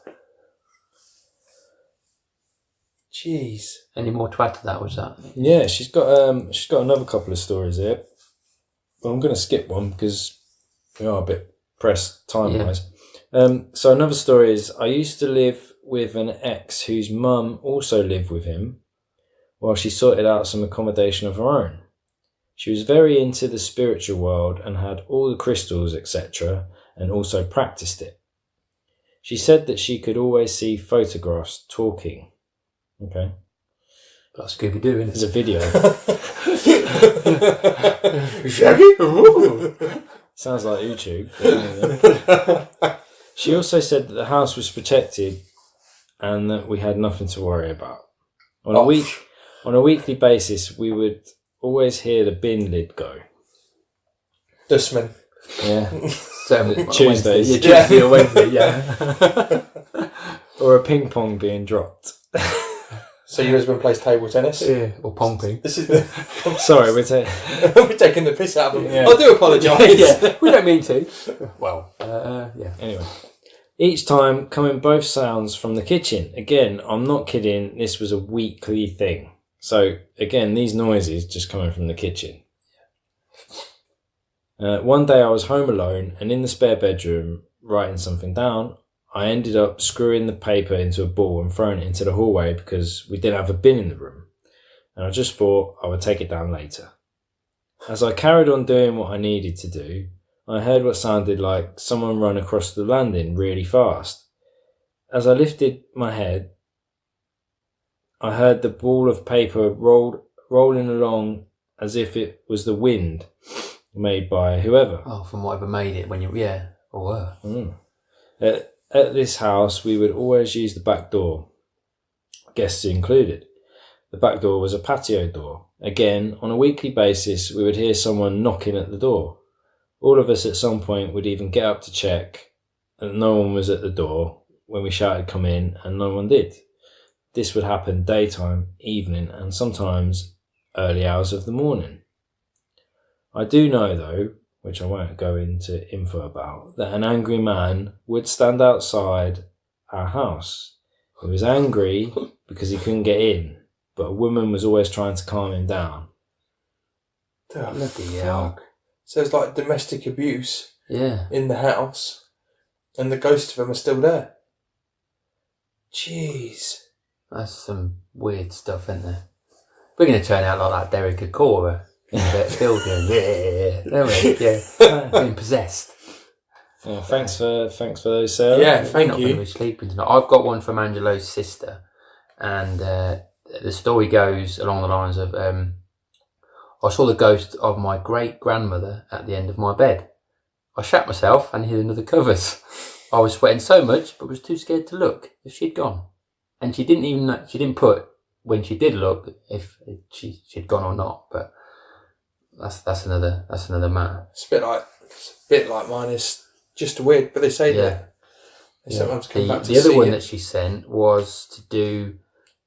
Jeez. Any more to add to that, was that? Yeah, she's got another couple of stories here. But I'm going to skip one because we are a bit pressed time-wise. So another story is, I used to live with an ex whose mum also lived with him while she sorted out some accommodation of her own. She was very into the spiritual world and had all the crystals, etc., and also practiced it. She said that she could always see photographs talking. Okay. Like Scooby-Doo, isn't it? There's a video. Sounds like YouTube. She also said that the house was protected and that we had nothing to worry about. On a weekly basis, we would always hear the bin lid go. Dustman. Yeah. Tuesdays. Wednesdays. Yeah, Tuesday or Wednesday, yeah. Or a ping pong being dropped. So your husband plays table tennis? Yeah, or pong ping. This is the... Sorry, we're taking the piss out of them. Yeah. I do apologise. Yeah, we don't mean to. Well, yeah. Anyway. Each time coming both sounds from the kitchen. Again, I'm not kidding, this was a weekly thing. So, again, these noises just coming from the kitchen. One day I was home alone and in the spare bedroom writing something down. I ended up screwing the paper into a ball and throwing it into the hallway because we didn't have a bin in the room. And I just thought I would take it down later. As I carried on doing what I needed to do, I heard what sounded like someone run across the landing really fast. As I lifted my head, I heard the ball of paper rolling along as if it was the wind made by whoever. Oh, from whatever made it when you... Yeah, or were. At this house, we would always use the back door, guests included. The back door was a patio door. Again, on a weekly basis, we would hear someone knocking at the door. All of us at some point would even get up to check, and no one was at the door when we shouted come in, and no one did. This would happen daytime, evening, and sometimes early hours of the morning. I do know, though, which I won't go into info about, that an angry man would stand outside our house. He was angry because he couldn't get in, but a woman was always trying to calm him down. Bloody hell. So it's like domestic abuse in the house, and the ghosts of them are still there. Jeez. That's some weird stuff, isn't there? We're going to turn out like that Derek Ackora. Still doing being possessed. Yeah, thanks for those, Sarah. Yeah, We're thank not you. going to be sleeping tonight. I've got one from Angelo's sister, and the story goes along the lines of I saw the ghost of my great grandmother at the end of my bed. I shat myself and hid under the covers. I was sweating so much, but was too scared to look if she'd gone, and she didn't put when she did look if she'd gone or not, but. That's another matter. It's a bit like mine. It's just weird, but they say that they sometimes come back to the other see one it. that she sent was to do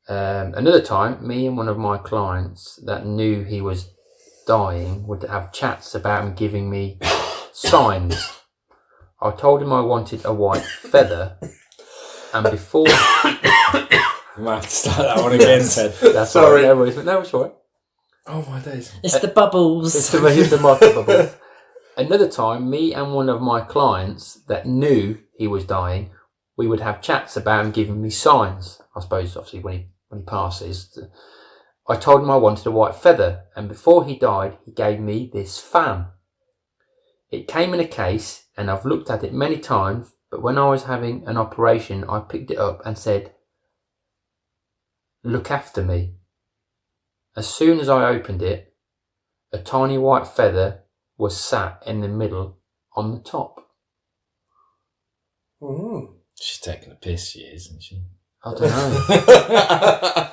another time. Me and one of my clients that knew he was dying would have chats about him giving me signs. I told him I wanted a white feather, and before You might have to start that one again, Ted. that's Sorry. all right. No, it's all right. Oh my days! It's the bubbles. It's the micro bubbles. Another time, me and one of my clients that knew he was dying, we would have chats about him giving me signs. I suppose, obviously, when he passes. I told him I wanted a white feather, and before he died, he gave me this fan. It came in a case, and I've looked at it many times, but when I was having an operation, I picked it up and said, "Look after me." As soon as I opened it, a tiny white feather was sat in the middle on the top. Mm. She's taking a piss, she is, isn't she? I don't know.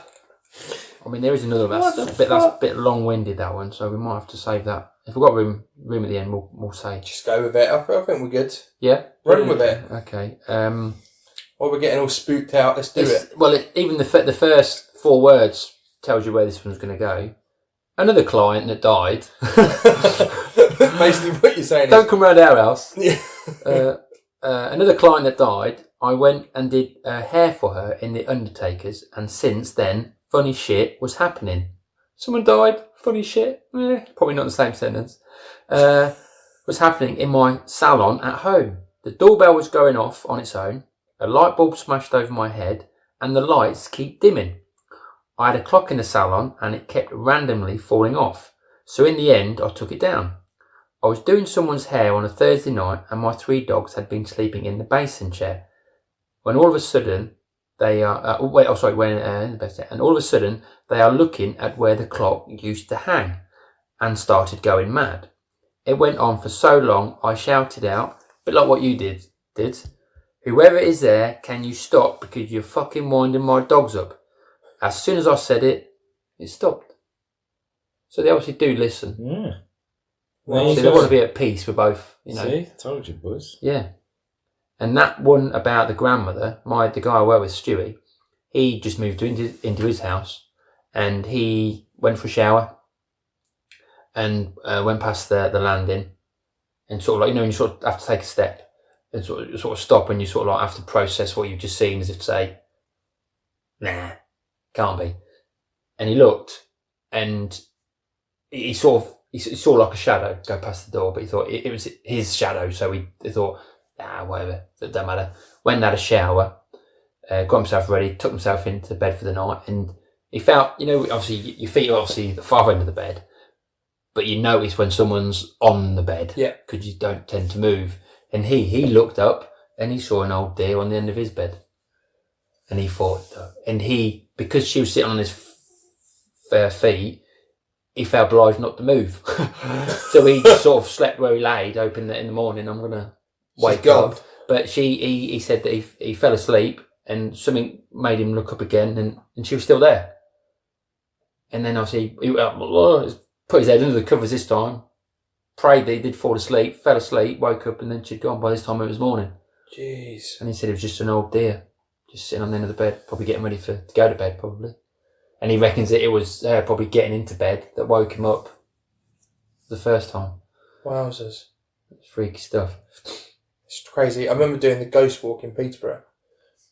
I mean, there is another that's a bit long-winded, that one, so we might have to save that. If we've got room at the end, we'll say. Just go with it. I think we're good. Yeah? Run with it. Okay. While we're getting all spooked out, let's do it. Well, even the first 4 words tells you where this one's going to go. Another client that died. Basically what you're saying Don't is... come round our house. Yeah. Another client that died, I went and did hair for her in the Undertakers, and since then, funny shit was happening. Someone died, funny shit, probably not the same sentence, was happening in my salon at home. The doorbell was going off on its own, a light bulb smashed over my head, and the lights keep dimming. I had a clock in the salon and it kept randomly falling off, so in the end I took it down. I was doing someone's hair on a Thursday night and my 3 dogs had been sleeping in the basin chair. When all of a sudden they are, and all of a sudden they are looking at where the clock used to hang and started going mad. It went on for so long I shouted out, a bit like what you did, "Whoever is there, can you stop because you're fucking winding my dogs up?" As soon as I said it, it stopped. So they obviously do listen. Yeah. Well, they want to be at peace with both, you know. See, told you, boys. Yeah. And that one about the grandmother, the guy I work with, Stewie, he just moved into his house and he went for a shower and went past the landing and sort of like, you know, when you sort of have to take a step and sort of stop and you sort of like have to process what you've just seen, as if to say, nah, can't be. And he looked and he saw like a shadow go past the door, but he thought it was his shadow, so he thought, whatever, it don't matter. Went and had a shower, got himself ready, took himself into bed for the night, and he felt, you know, obviously your feet are obviously the far end of the bed, but you notice when someone's on the bed, because you don't tend to move. And he looked up and he saw an old deer on the end of his bed, and he thought, and because she was sitting on his feet, he felt obliged not to move. So he just sort of slept where he laid, hoping that in the morning I'm going to wake up. But he said that he fell asleep and something made him look up again and she was still there. And then obviously he put his head under the covers this time, prayed that he did fall asleep, fell asleep, woke up, and then she'd gone. By this time it was morning. Jeez. And he said it was just an old deer, just sitting on the end of the bed, probably getting ready to go to bed, probably. And he reckons that it was probably getting into bed that woke him up the first time. Wowzers. It's freaky stuff. It's crazy. I remember doing the ghost walk in Peterborough.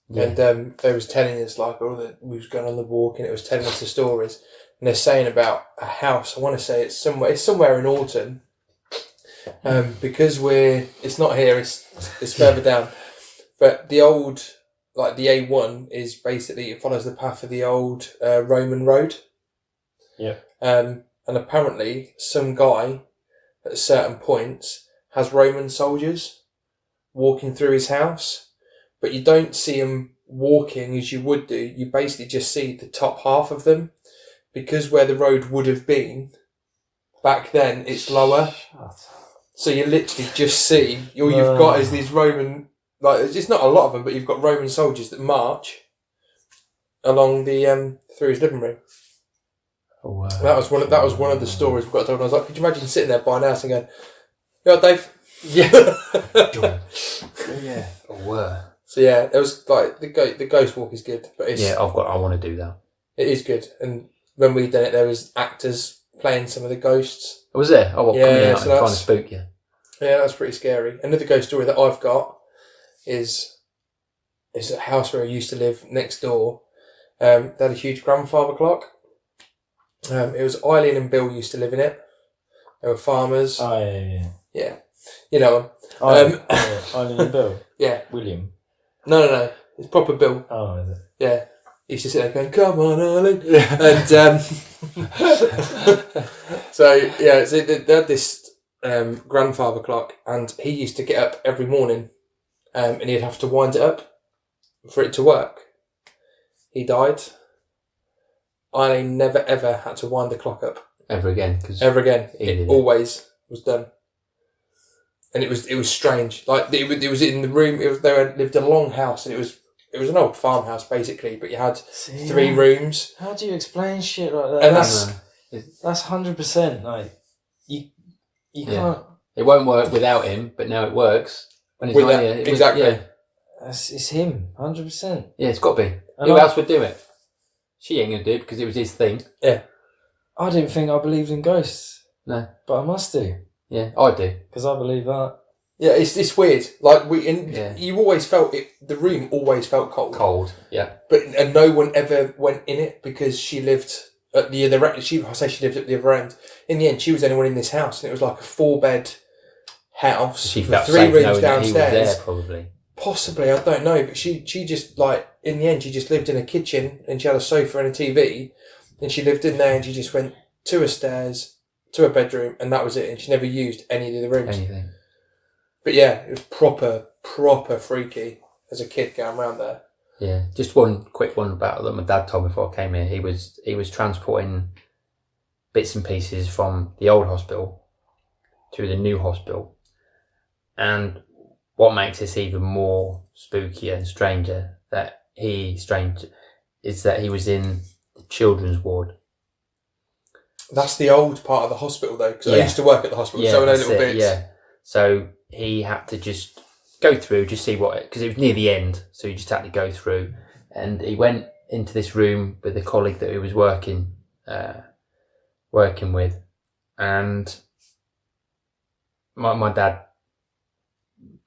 Yeah. And they was telling us, like, we was going on the walk and it was telling us the stories. And they're saying about a house. I want to say it's somewhere in Alton. Because it's not here, it's further down. But the old, like the A1 is basically, it follows the path of the old Roman road. Yeah. And apparently some guy at certain points has Roman soldiers walking through his house, but you don't see them walking as you would do. You basically just see the top half of them, because where the road would have been back then, it's lower. So you literally just see, all you've got is these Roman, like, it's not a lot of them, but you've got Roman soldiers that march along the through his living room. Oh, wow. That was one of the stories we got told. I was like, could you imagine sitting there by an house and going, "Yeah, Dave." Yeah. Yeah. Oh, So yeah, there was like the ghost walk is good, but it's I want to do that. It is good. And when we done it, there was actors playing some of the ghosts. Was there? Oh, well, Yeah, coming out so and trying to that's- spook you. Yeah, that's pretty scary. Another ghost story that I've got is a house where I used to live next door. They had a huge grandfather clock. It was Eileen and Bill used to live in it. They were farmers. Oh, yeah. Yeah. You know. Eileen Bill. Yeah. William. No. It's proper Bill. Oh, is it? Yeah. He used to sit there going, "Come on, Eileen." And so they had this grandfather clock, and he used to get up every morning, and he'd have to wind it up for it to work. He died. Eileen never ever had to wind the clock up ever again. It always was done. And it was strange. Like it was in the room. They lived in a long house, and it was an old farmhouse basically. But you had 3 rooms. How do you explain shit like that? And that's 100%. Like you can't. It won't work without him, but now it works when he's not here. Exactly. It's him, 100%. Yeah, it's got to be. Who else would do it? She ain't gonna do it because it was his thing. Yeah. I didn't think I believed in ghosts. No. But I must do. Yeah, I do. Because I believe that. Yeah, it's weird. Like you always felt it. The room always felt cold. Cold. Yeah. And no one ever went in it because she lived at the other end. She lived at the other end. In the end, she was the only one in this house, and it was like a 4-bed house. She felt 3 safe rooms knowing that he was downstairs. there, probably. Possibly, I don't know, but she just like in the end she just lived in a kitchen, and she had a sofa and a TV, and she lived in there, and she just went to her stairs, to her bedroom, and that was it, and she never used any of the rooms. Anything. But yeah, it was proper freaky as a kid going around there. Yeah, just one quick one about that my dad told me before I came here. He was transporting bits and pieces from the old hospital to the new hospital, and what makes this even more spooky and stranger is that he was in the children's ward. That's the old part of the hospital though, because I used to work at the hospital, so I know little bits. Yeah, so he had to just go through, just see because it was near the end, so he just had to go through, and he went into this room with a colleague that he was working with, and my dad,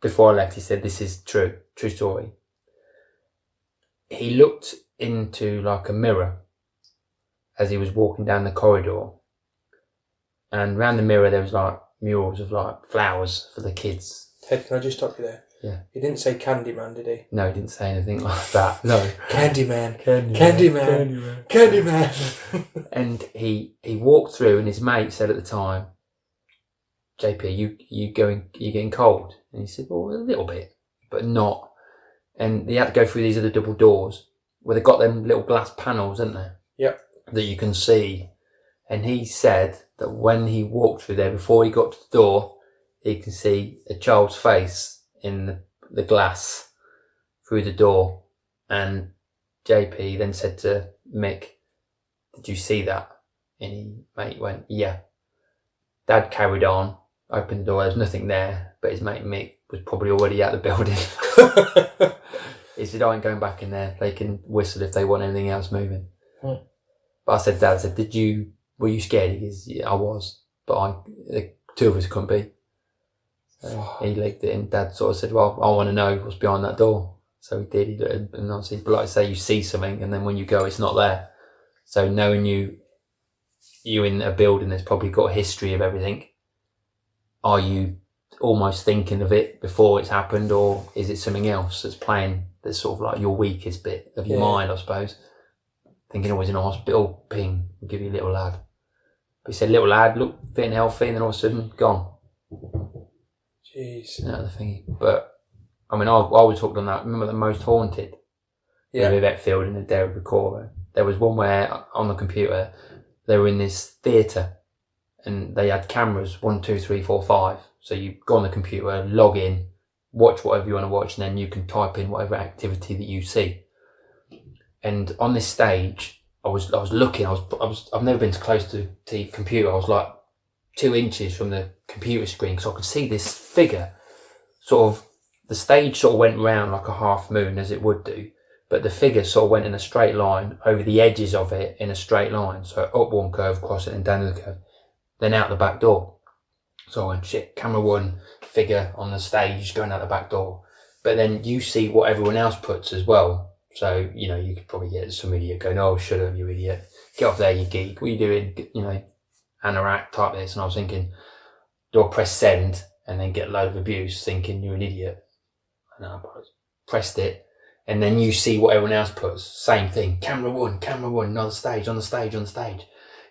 before I left, he said, "This is true story." He looked into like a mirror as he was walking down the corridor, and around the mirror there was like murals of like flowers for the kids. Ted, can I just stop you there? Yeah. He didn't say Candyman, did he? No, he didn't say anything like that. No. Candyman. And he walked through, and his mate said at the time, "JP, you getting cold?" And he said, "Well, a little bit, but not." And he had to go through these other double doors where they've got them little glass panels, haven't they? Yep. That you can see. And he said that when he walked through there, before he got to the door, he can see a child's face in the glass through the door. And JP then said to Mick, "Did you see that?" And his mate went, "Yeah." Dad carried on, opened the door, there was nothing there, but his mate Mick was probably already out of the building. He said, "I ain't going back in there. They can whistle if they want anything else moving." But I said, Dad, were you scared? He goes, "Yeah, I was, but the 2 of us couldn't be." So he legged it, and Dad sort of said, "Well, I want to know what's behind that door." So he did, and obviously, but like I say, you see something, and then when you go, it's not there. So knowing you in a building that's probably got a history of everything, are you almost thinking of it before it's happened, or is it something else that's playing that's sort of like your weakest bit of your mind, I suppose? Thinking always in a hospital, ping, we'll give you a little lad. But he said, little lad, look fit and healthy, and then all of a sudden, gone. Jeez. The thingy. But, I mean, I was hooked on that. Remember the Most Haunted? Yeah. With Yvette Field and the Derek Ackora. There was one where, on the computer, they were in this theatre, and they had cameras, 1, 2, 3, 4, 5. So you go on the computer, log in, watch whatever you want to watch, and then you can type in whatever activity that you see. And on this stage, I was looking. I've never been so close to the computer. I was like 2 inches from the computer screen, because I could see this figure. Sort of, the stage sort of went round like a half moon, as it would do, but the figure sort of went in a straight line over the edges of it in a straight line. So up one curve, across it, and down the curve, then out the back door. So I went, shit, camera 1, figure on the stage going out the back door. But then you see what everyone else puts as well. So, you could probably get some idiot going, "Oh, shut up, you idiot. Get off there, you geek. What are you doing?" Anorak, type this. And I was thinking, do I press send? and then get a load of abuse thinking you're an idiot. And I pressed it, and then you see what everyone else puts. Same thing. Camera one, on the stage.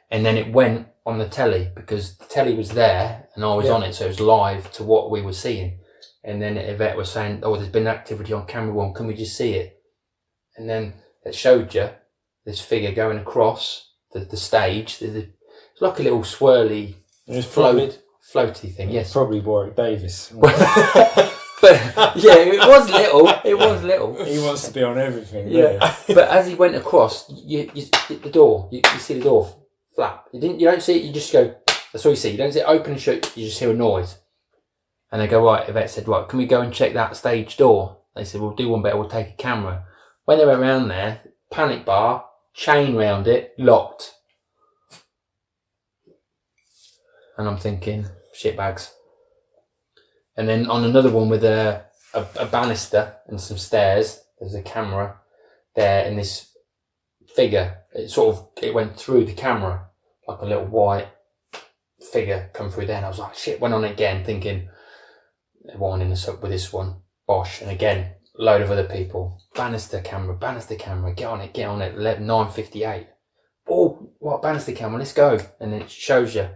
And then it went on the telly because the telly was there and I was on it, so it was live to what we were seeing. And then Yvette was saying, oh, there's been activity on camera one, can we just see it? And then it showed you this figure going across the stage. It's like a little swirly, floaty thing, yes. Probably Warwick Davis. But yeah, it was little. He wants to be on everything. Yeah. But as he went across, you hit the door. You see the door flap. You don't see it. You just go. That's all you see. You don't see it open and shut. You just hear a noise. And they go, right. Yvette said, right, can we go and check that stage door? They said, we'll do one better. We'll take a camera. When they went round there, panic bar, chain round it, locked. And I'm thinking, shitbags. And then on another one with a banister and some stairs, there's a camera there, and this figure, it went through the camera, like a little white figure come through there, and I was like, shit, went on again, thinking, they're winding us up with this one, bosh, and again, load of other people, banister camera, get on it, 9:58. Oh, what, banister camera, let's go. And then it shows you.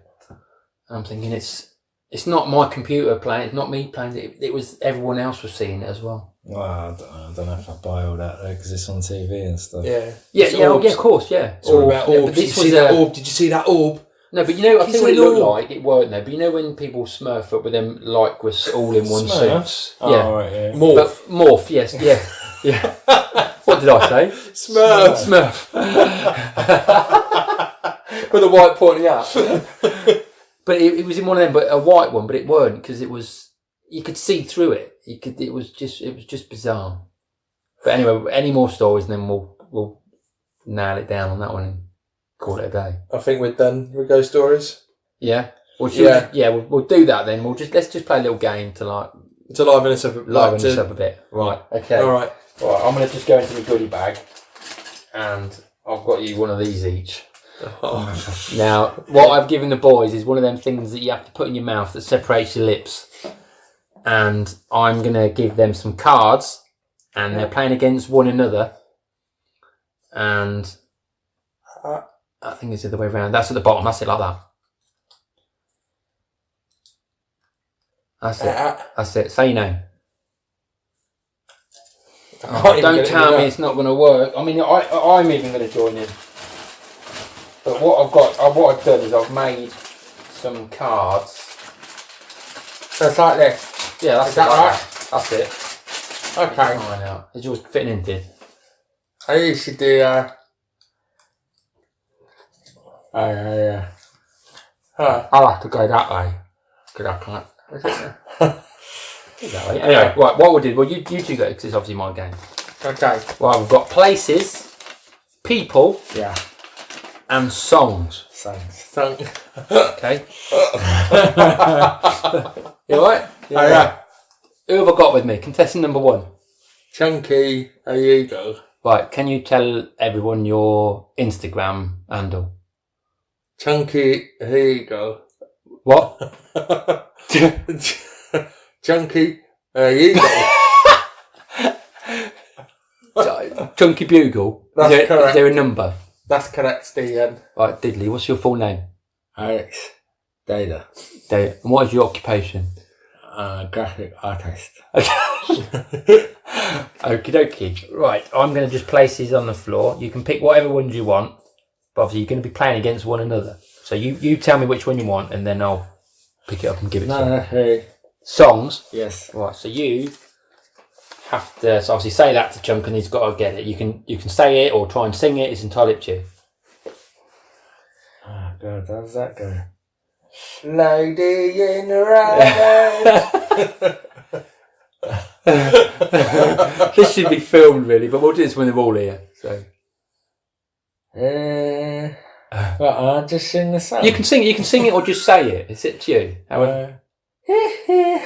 And I'm thinking, it's not my computer playing, it's not me playing it, it was everyone else was seeing it as well. Well, I don't know if I buy all that though, because it's on TV and stuff. Of course, yeah. It's all about orbs. Did you see that orb? No, but I think what it looked like, it weren't there, but when people smurf up with them was all in one suits? Yeah. Oh, right, yeah. Morph, yes, yeah. What did I say? Smurf. With a white pointy out. But it was in one of them, but a white one, but it weren't, because you could see through it. It was just bizarre. But anyway, any more stories, and then we'll nail it down on that one and call it a day. I think we're done with ghost stories. Yeah. We'll do that then. Let's just play a little game to liven us up a bit. Right. Okay. All right. I'm going to just go into the goodie bag, and I've got you one of these each. Oh. Now, what I've given the boys is one of them things that you have to put in your mouth that separates your lips. And I'm going to give them some cards, and they're playing against one another. And I think it's the other way around. That's at the bottom. That's it, like that. That's it. Say your name. Don't tell me it's not going to work. I mean, I'm even going to join in. But what I've done is I've made some cards. So it's like this? Yeah, that's is that right? That's it. Okay. Find out. Is yours fitting in, did? I usually do, yeah. I'll have to go that way. Because I can't. That way. Anyway, right, what we'll do, you two go, because it's obviously my game. Okay. Well, we've got places, people, and songs. Song. Okay. You alright? Yeah. Who have I got with me? Contestant number 1. Chunky, there you go. Right, can you tell everyone your Instagram handle? Chunky, here you go. What? Chunky, there you go. Chunky Bugle? That's correct. Is there a number? That's correct, Stephen. Right, Diddley, what's your full name? Alex Data. And what is your occupation? Graphic artist. Okie dokie. Right, I'm going to just place these on the floor. You can pick whatever ones you want, but obviously you're going to be playing against one another. So you tell me which one you want, and then I'll pick it up and give it to you. Hey. Songs? Yes. Right, so you have to obviously say that to Chunk, and he's got to get it. You can say it or try and sing it. It's entirely up to you. Oh God, how does that go? Lady in the rain. This should be filmed really, but we'll do this when they're all here. So. Well, I'll just sing the song. You can sing it or just say it. It's up to you. However. You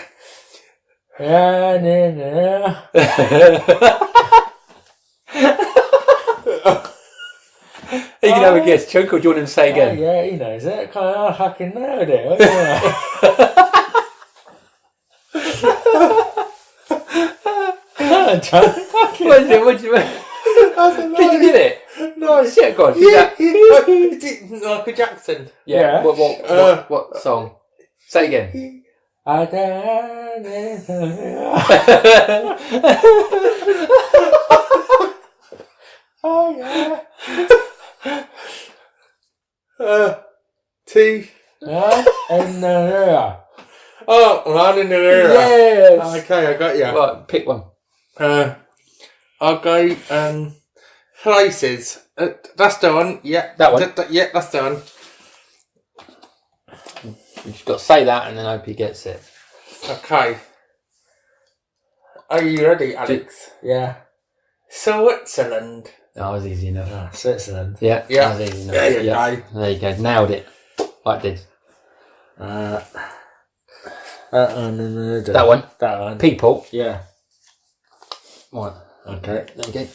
can have a guess. Chunk, or do you want him to say again? Yeah, he knows it. I fucking nailed it. What do you mean? Did you get it? No. Yeah, go on. Yeah. Michael Jackson. Yeah. What song? Say it again. Oh yeah. T. In the rear. Oh, man in the rear. Yes. Okay, I got you. Right, pick one. I'll go places. That's the one. Yeah. That one? Yeah, that's the one. You just got to say that and then hope he gets it. Okay. Are you ready, Alex? Yeah. Switzerland. That was easy enough. Switzerland. Yeah, Yeah. that was easy enough. There you Yeah. go. There you go. Nailed it. Like this. That That one. That one. People. Yeah. Right. Okay. There you go.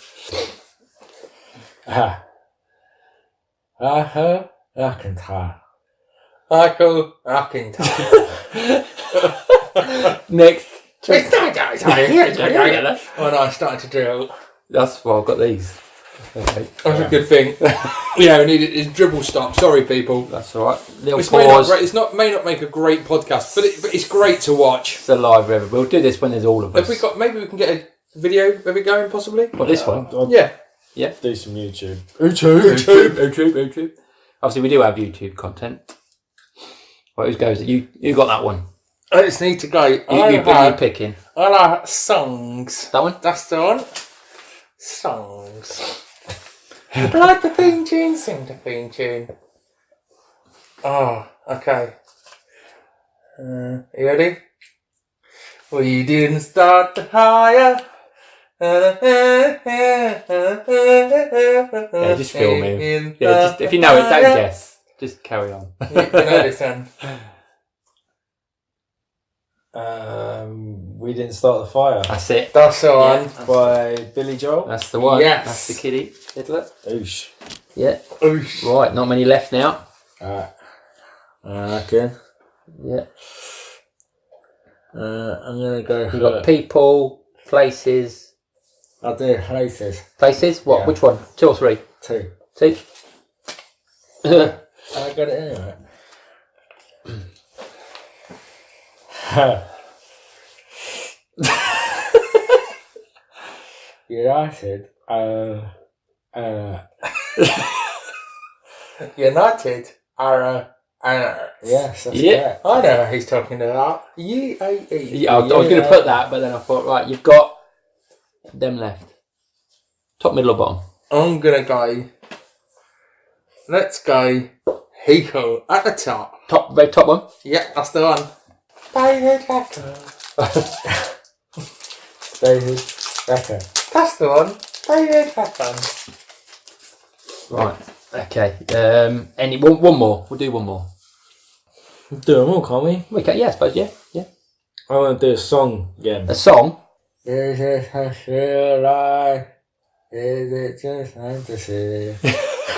McIntyre. Michael McIntyre. Next. It's not when I started to drill. That's why I've got these. Okay. That's a good thing. Yeah, we needed his dribble stop. Sorry, people. That's all right. Little This may not, pause. may not make a great podcast, but it's great to watch. It's a live river. We'll do this when there's all of us. Maybe we can get a video of it going, possibly. What, this one? Yeah. Do some YouTube. YouTube. Obviously, we do have YouTube content. Right, who goes? You got that one. I just need to go. You picking. I like songs. That one? That's the one. Songs. Like the theme tune, sing the theme tune. Oh, okay. You ready? We didn't start the fire. Yeah, just film him. Yeah, just, if you know it, don't guess. Just carry on. You know this one. We Didn't Start the Fire. That's it. That's the one. By Billy Joel. That's the one. Yes. That's the kiddie. Fiddler. Oosh. Yeah. Oosh. Right, not many left now. Alright. Okay. Yeah. I'm gonna go. We've got people, places. I'll do places. Places? What? Yeah. Which one? 2 or 3? 2. 2? I got it anyway. United. United are Yes, that's Yeah. correct. I know who he's talking about. UAE. Yeah, I was going to put that, but then I thought, right, you've got them left. Top, middle, or bottom? I'm gonna go. Let's go. Hiko at the top. Very top one. Yeah, that's the one. David Beckham. David Beckham. That's the one. David Beckham. Right. Okay. One more. We'll do one more. Do them all, can't we? We can, yeah, I suppose. Yeah. I want to do a song again. A song. Is it a real life? Is it just fantasy?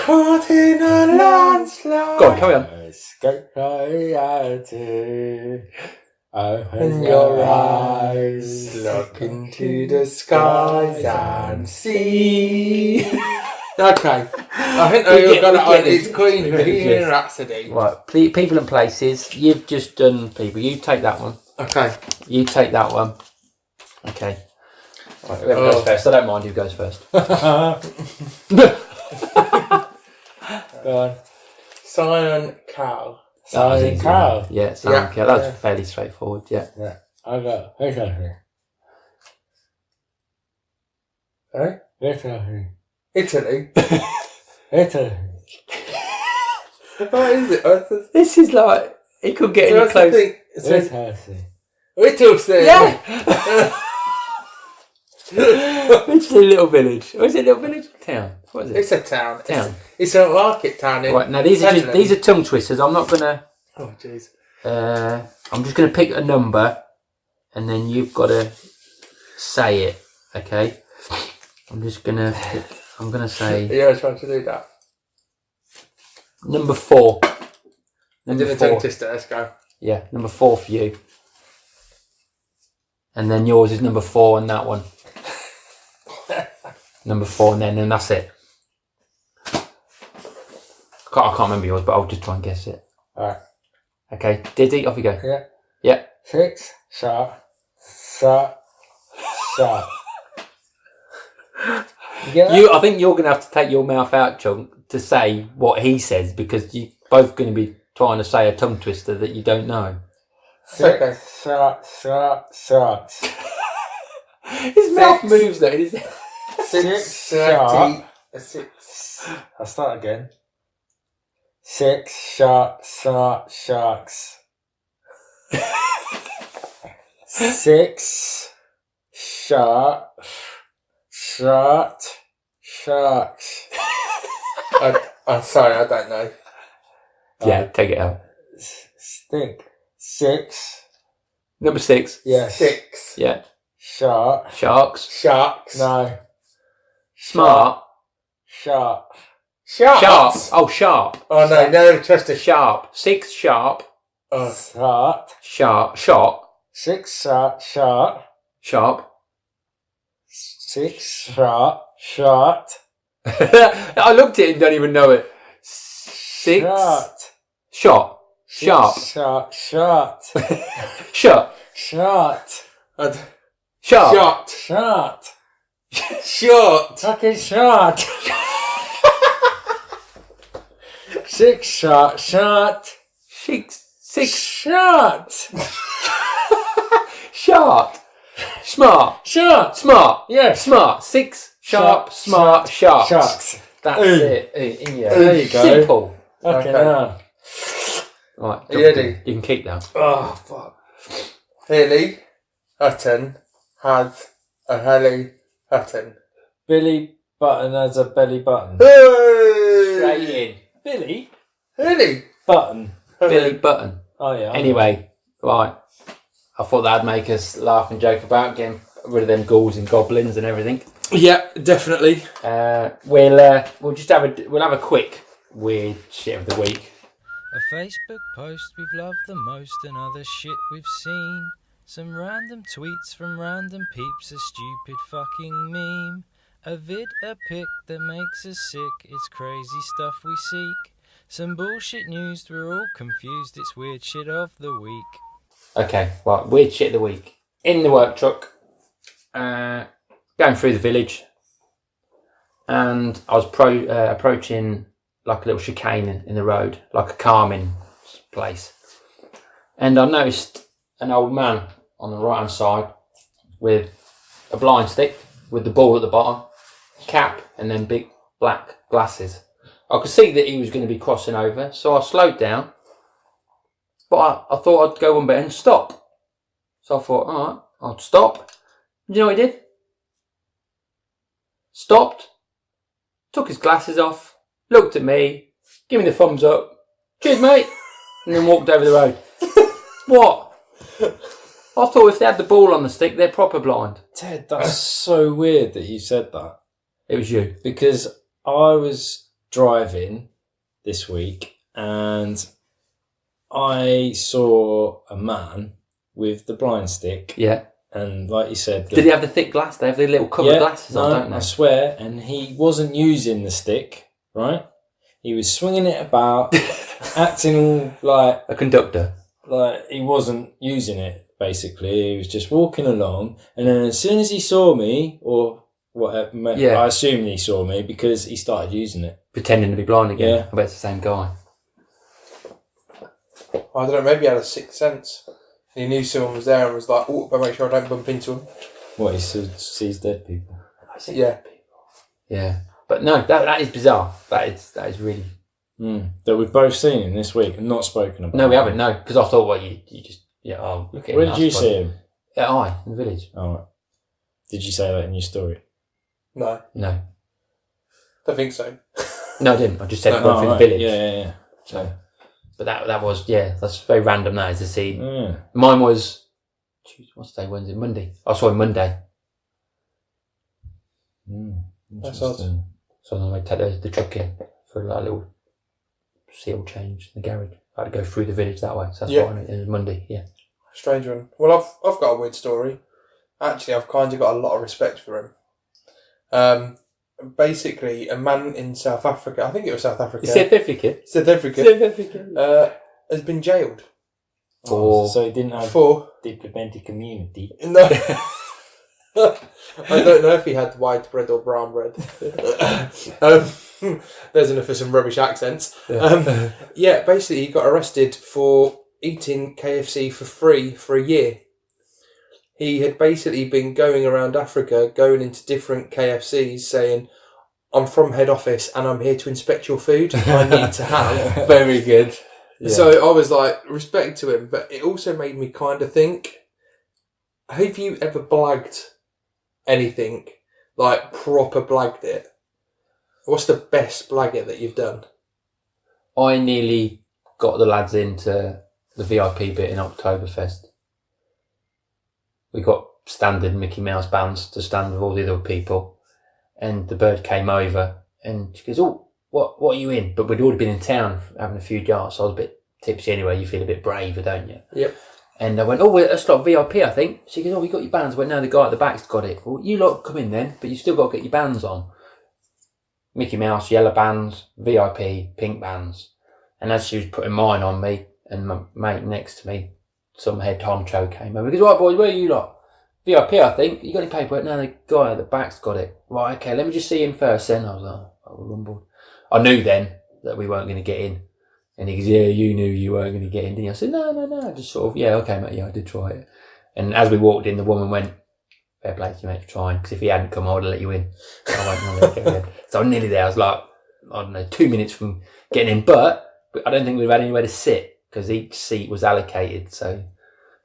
Caught in a landslide. Go on, carry on. Escape reality. Open your eyes, look into the skies and see. Okay, I think we've got it on. It's Queen Bohemian Rhapsody. Right. People and places. You've just done people. You take that one. Okay. You take that one. Okay. Right, whoever goes first. I don't mind who goes first. Go on. Simon Cowell. Simon Cowell. Yeah, Simon Yeah. Cowell. That was fairly straightforward. Yeah. Yeah. I got Italy. Sorry? Italy. Italy. Italy. What is it? What's this? This is like it could get So any what's the closer. thing? It says Italy. Italy. Yeah. It's a little village. Or is it a little village? Town. What is it? It's a town. Town. It's a market town. In Right now, these are tongue twisters. I'm not gonna. Oh jeez. I'm just gonna pick a number, and then you've got to say it. Okay. I'm gonna say Yeah, I was trying to do that. number 4. I Number did a 4. tongue twister. Let's go. Yeah, number 4 for you. And then yours is number 4 on that one. number 4, and then that's it. I can't remember yours, but I'll just try and guess it. Alright. Okay, Diddy, off you go. Yeah. Yeah. 6 shot. Shot. Shot. I think you're going to have to take your mouth out, Chunk, to say what he says, because you're both going to be trying to say a tongue twister that you don't know. 6 shot. His mouth moves though. It is 6 shot. I'll start again. 6 shot. Sharks. 6 shot. Sharks. I'm sorry, I don't know. Yeah, take it out. Stink. 6. Number 6. Yeah. 6. Yeah. Sharks. Sharks. No. Smart. Sharp. Sharp. Oh, sharp. Oh no, never trust a Sharp. 6 sharp. Start. Sharp. Shot. 6 shot. Sharp. Sharp. 6 shot. Shot. I looked at it and don't even know it. 6. Shot. Shot. Sharp. Shot. Shot. Shot. Shot. Sharp. Shot. Short. Fucking shot. 6 shot. Shot. 6 Shot. Sharp. Smart. Shot. Smart. Yes. Smart. 6 sharp. Shot. Smart. Sharp. Sharks. That's Ooh. it. Yeah. There you go. Simple. Okay. Okay. Right. Are you ready? You can keep that. Oh fuck. Haley Hutton has a Haley Hutton. Billy Button has a belly button. Hey! Straight in. Billy Haley. Button. Billy Button. Oh yeah. Anyway, right. I thought that'd make us laugh and joke about getting rid of them ghouls and goblins and everything. Yeah, definitely. We'll just have a quick weird shit of the week. A Facebook post we've loved the most and other shit we've seen. Some random tweets from random peeps, a stupid fucking meme. A vid, a pic that makes us sick, it's crazy stuff we seek. Some bullshit news, we're all confused, it's weird shit of the week. Okay, right, weird shit of the week. In the work truck, going through the village, and I was approaching like a little chicane in the road, like a calming place. And I noticed an old man on the right hand side with a blind stick with the ball at the bottom, cap, and then big black glasses. I could see that he was going to be crossing over, so I slowed down. But I thought I'd go one bit and stop. So I thought, alright, I'll stop. You know what he did? Stopped, took his glasses off, looked at me, gave me the thumbs up, cheers mate, and then walked over the road. What? I thought if they had the ball on the stick, they're proper blind. Ted, that's so weird that you said that. It was you. Because I was driving this week and I saw a man with the blind stick. Yeah. And like you said... Did he have the thick glass? They have the little covered glasses on, don't they? I swear. And he wasn't using the stick, right? He was swinging it about, acting like... A conductor. Like he wasn't using it, basically. He was just walking along. And then as soon as he saw me, or whatever, I assume he saw me because he started using it. Pretending to be blind again. Yeah. I bet it's the same guy. I don't know, maybe he had a sixth sense. He knew someone was there and was like, oh, better make sure I don't bump into him. What, he sees dead people? Yeah. Yeah. But no, that is bizarre. That is really... That we've both seen him this week and not spoken about. No, we haven't, no. Because I thought, well, you just... Yeah, oh, look at him. Where did you see him? Yeah, in the village. Oh, right. Did you say that in your story? No. Don't think so. No, I didn't. I just said we went through the village. Yeah. So, but that was, that's very random now to see. Yeah. Mine was, what's the day, Wednesday, Monday. I saw him Monday. That's odd. So then I take the truck in for like a little seal change in the garage. I had to go through the village that way. So that's why it was Monday, yeah. Strange one. Well, I've got a weird story. Actually, I've kind of got a lot of respect for him. basically a man in South Africa, I think it was South Africa. South Africa. South Africa. Has been jailed. So he didn't have diplomatic immunity. No. I don't know if he had white bread or brown bread. There's enough for some rubbish accents. Basically he got arrested for eating KFC for free for a year. He had basically been going around Africa, going into different KFCs saying, I'm from head office and I'm here to inspect your food. I need to have. Very good. Yeah. So I was like, respect to him, but it also made me kind of think, have you ever blagged anything, like proper blagged it? What's the best blagging that you've done? I nearly got the lads into the VIP bit in Oktoberfest. We got standard Mickey Mouse bands to stand with all the other people, and the bird came over and she goes, "Oh, what are you in?" But we'd already been in town having a few jars, so I was a bit tipsy anyway. You feel a bit braver, don't you? Yep. And I went, "Oh, let's start VIP, I think." She goes, "Oh, we got your bands." I went, "No, the guy at the back's got it." "Well, you lot come in then, but you still got to get your bands on." Mickey Mouse, yellow bands, VIP, pink bands. And as she was putting mine on me, and my mate next to me, some head honcho came over. He goes, "Right, boys, where are you lot?" "VIP, I think." "You got any paperwork?" "No, the guy at the back's got it." "Right, okay, let me just see him first then." I was like, "Oh, rumbled." I knew then that we weren't going to get in. And he goes, "Yeah, you knew you weren't going to get in, didn't you?" I said, No. Just sort of, "Yeah, okay, mate, yeah, I did try it." And as we walked in, the woman went, "Fair play to you, mate, for trying, because if he hadn't come, I would have let you in." I went, "No, let you go in." So I'm nearly there. I was like, I don't know, 2 minutes from getting in, but I don't think we've had anywhere to sit, because each seat was allocated. So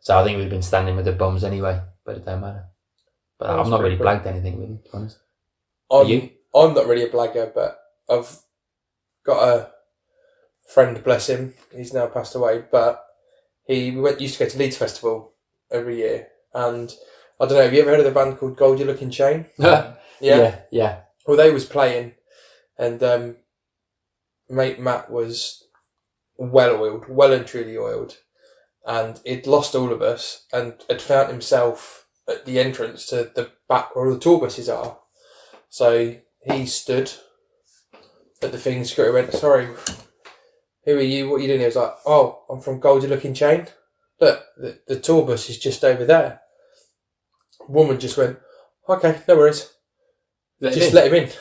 I think we've been standing with the bums anyway, but it don't matter. But I've not really blagged anything, really, to be honest. I'm not really a blagger, but I've got a friend, bless him, he's now passed away, but used to go to Leeds Festival every year, and I don't know, have you ever heard of the band called Gold You're Looking Chain? Yeah. Well, they was playing, and mate Matt was well and truly oiled, and he'd lost all of us and had found himself at the entrance to the back where all the tour buses are. So he stood at the thing, security went, "Sorry, who are you? What are you doing?" He was like, "Oh, I'm from Gold You're Looking Chain. Look, the tour bus is just over there." Woman just went, "Okay, no worries. Let him in."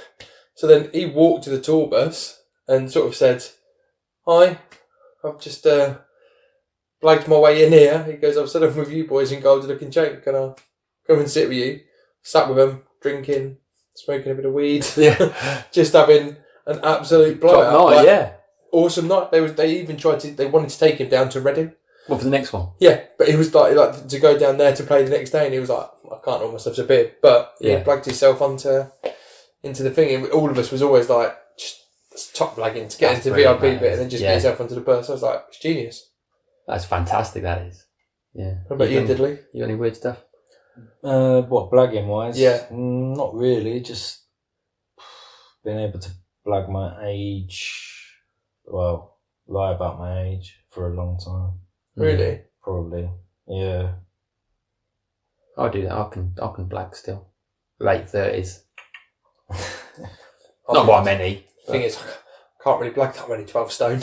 So then he walked to the tour bus and sort of said, "Hi, I've just blagged my way in here." He goes, "I've said I'm with you boys in Gold You're Looking Chain. Can I come and sit with you?" Sat with them, drinking, smoking a bit of weed. Yeah. Just having an absolute blowout. Top night, yeah. Awesome night. They even they wanted to take him down to Reading. What, for the next one? Yeah, but he was like to go down there to play the next day, and he was like, "I can't hold myself a beer," but he blagged himself into the thing. And all of us was always like, just top blagging to get into the VIP bit, and then just get yourself onto the bus. I was like, it's genius. That's fantastic, that is. Yeah. What about you, Diddley? You got any weird stuff? What, blagging wise? Yeah. Not really, just being able to blag my age, well, lie about my age for a long time. Really? Probably, yeah. I do that. I can blag still. Late 30s. Not by many. The thing is, I can't really blag that many 12 stone.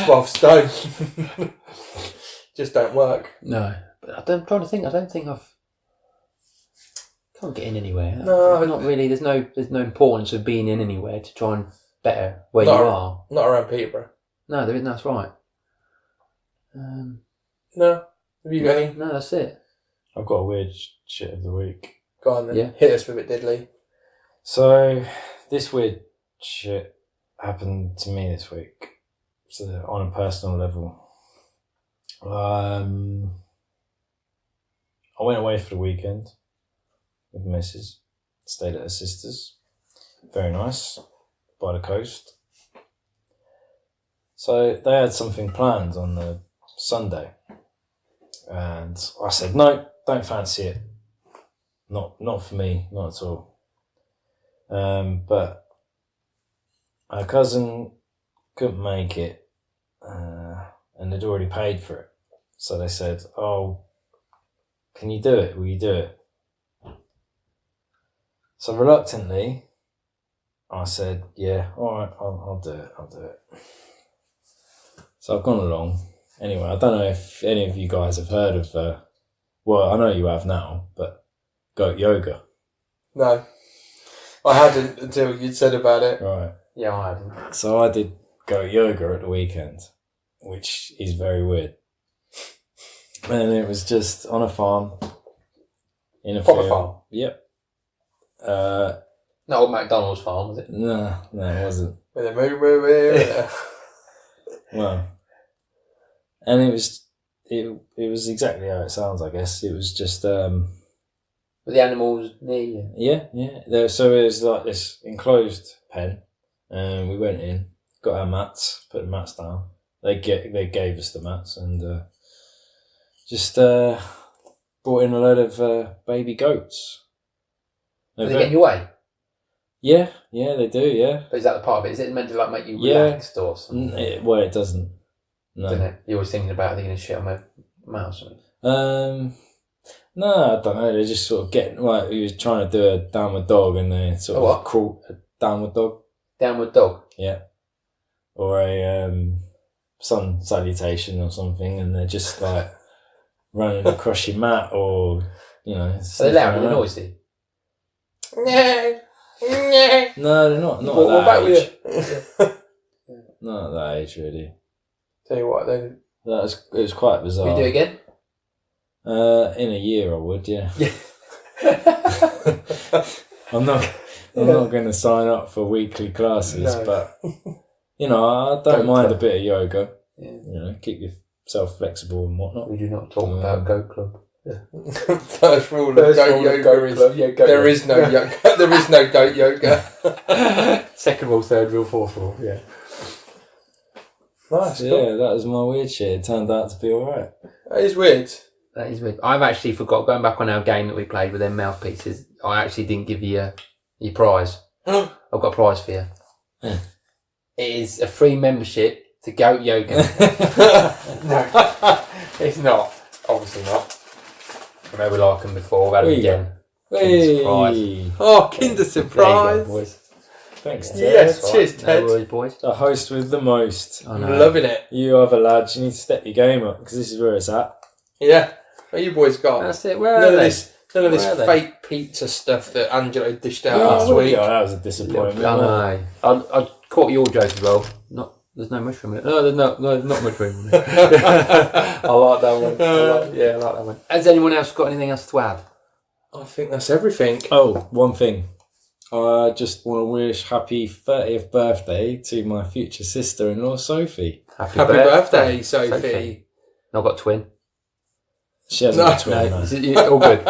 12 stone. Just don't work. No. But I'm trying to think. I don't think can't get in anywhere. No, not really. There's no importance of being in anywhere to try and better where you are. Not around Peterborough. No, there isn't. That's right. No. Have you got any? No, that's it. I've got a weird shit of the week. Go on then. Yeah. Hit us with it, Diddley. So, this weird shit happened to me this week. So, on a personal level. I went away for the weekend with Mrs. Stayed at her sister's. Very nice. By the coast. So, they had something planned on the Sunday. And I said, no, don't fancy it. Not for me, not at all. But our cousin couldn't make it, and they'd already paid for it. So they said, "Oh, can you do it? Will you do it?" So reluctantly, I said, yeah, all right, I'll do it. So I've gone along. Anyway, I don't know if any of you guys have heard of, well, I know you have now, but goat yoga. No. I hadn't until you'd said about it. Right. Yeah, I hadn't. So I did goat yoga at the weekend, which is very weird. And it was just on a farm. In a Proper field. farm? Yep. Not old McDonald's farm, was it? No, it wasn't. With a moo. Well, and it was exactly how it sounds, I guess. It was just Were the animals near you? yeah. So it was like this enclosed pen, and we went in, got our mats, put the mats down. They gave us the mats, and just brought in a load of baby goats. Do they get in your way? Yeah, they do. Yeah. But is that the part of it? Is it meant to like make you Yeah. relaxed or something? It doesn't. No. Doesn't it? You're always thinking about thinking of shit on my mouth or something. No, I don't know. They just sort of get like he was trying to do a downward dog, and they sort of what? crawl a downward dog. Downward dog. Yeah. Or a sun salutation or something, and they're just like running across your mat, or So they're loud and noisy. No, they're not. Not What at about that age. you? Not at that age, really. Tell you what, then. It was quite bizarre. Will you do it again? In a year, I would. Yeah. I'm not going to sign up for weekly classes, No. but I don't mind a bit of yoga. Yeah. Keep yourself flexible and whatnot. We do not talk about Go Club. First rule of goat yoga is there is no yoga. There is no goat yoga. Second rule, third rule, fourth rule. Yeah. Nice. So, Cool. yeah, that was my weird shit. It turned out to be alright. That is weird. That is weird. I've actually forgot, going back on our game that we played with them mouthpieces, I actually didn't give you your prize. I've got a prize for you. Yeah. It is a free membership to Goat Yoga. No, it's not. Obviously not. I know we like them before, we've had them again. Hey. Oh, Kinder There you surprise. go, boys. Thanks, Ted. Yes, That's cheers, right. Ted. No worries, boys. The host with the most. I know. Loving it. You other lads, you need to step your game up, because this is where it's at. Yeah. What you boys got? That's it. Where None are of they? this Where are they? fake pizza stuff that Angelo dished out Oh, last week. that was a disappointment. I know. I caught your joke as well. There's no mushroom in it. No, there's not mushroom in it. I like that one. I like that one. Has anyone else got anything else to add? I think that's everything. Oh, one thing. I just want to wish happy 30th birthday to my future sister-in-law, Sophie. Happy birthday, Sophie. I've got a twin. She hasn't got a twin, No, no. is it all good.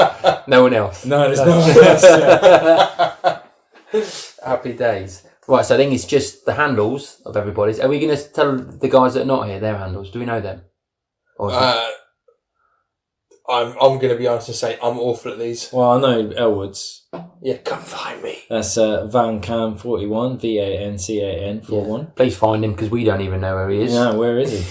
No one else. No, there's no one else. Yeah. Happy days. Right, so I think it's just the handles of everybody's. Are we going to tell the guys that are not here their handles? Do we know them? Or is it- I'm going to be honest and say I'm awful at these. Well, I know Elwood's. Yeah, come find me. That's VanCam41, VANCAN41. Please find him because we don't even know where he is. Yeah, where is he?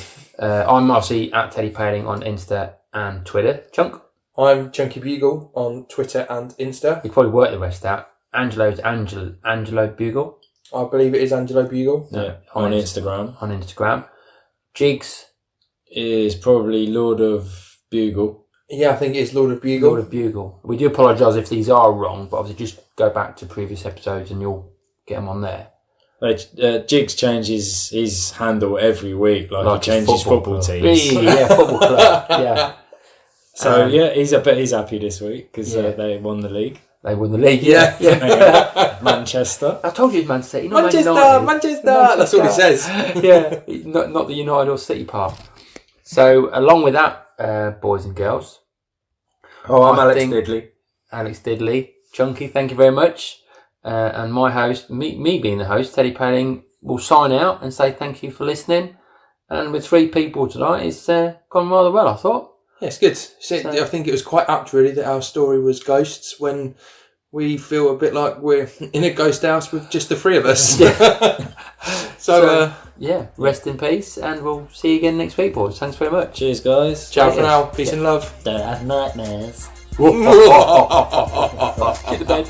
I'm obviously at Teddy Paling on Insta and Twitter. Chunk? I'm Chunky Bugle on Twitter and Insta. You probably work the rest out. Angelo's Angelo Bugle. I believe it is Angelo Bugle. Yeah, on Instagram. On Instagram. Jigs. Is probably Lord of Bugle. Yeah, I think it is Lord of Bugle. Lord of Bugle. We do apologise if these are wrong, but obviously just go back to previous episodes and you'll get them on there. Jigs changes his handle every week, like he changes football teams. Yeah, football club. Yeah. So he's happy this week because they won the league. They won the league. Yeah. Manchester. I told you it's Man City, not Man Manchester. United. That's all he says. Yeah, not the United or City part. So along with that, boys and girls. Oh, I'm I Alex think- Diddley. Alex Diddley, Chunky, thank you very much. And my host, me being the host, Teddy Paling, will sign out and say thank you for listening. And with 3 people tonight, it's gone rather well, I thought. Yeah, it's good. I think it was quite apt, really, that our story was ghosts when we feel a bit like we're in a ghost house with just the 3 of us. So, yeah, rest in peace, and we'll see you again next week, boys. Thanks very much. Cheers, guys. ciao for now. Peace and love. Don't have nightmares. Get to bed.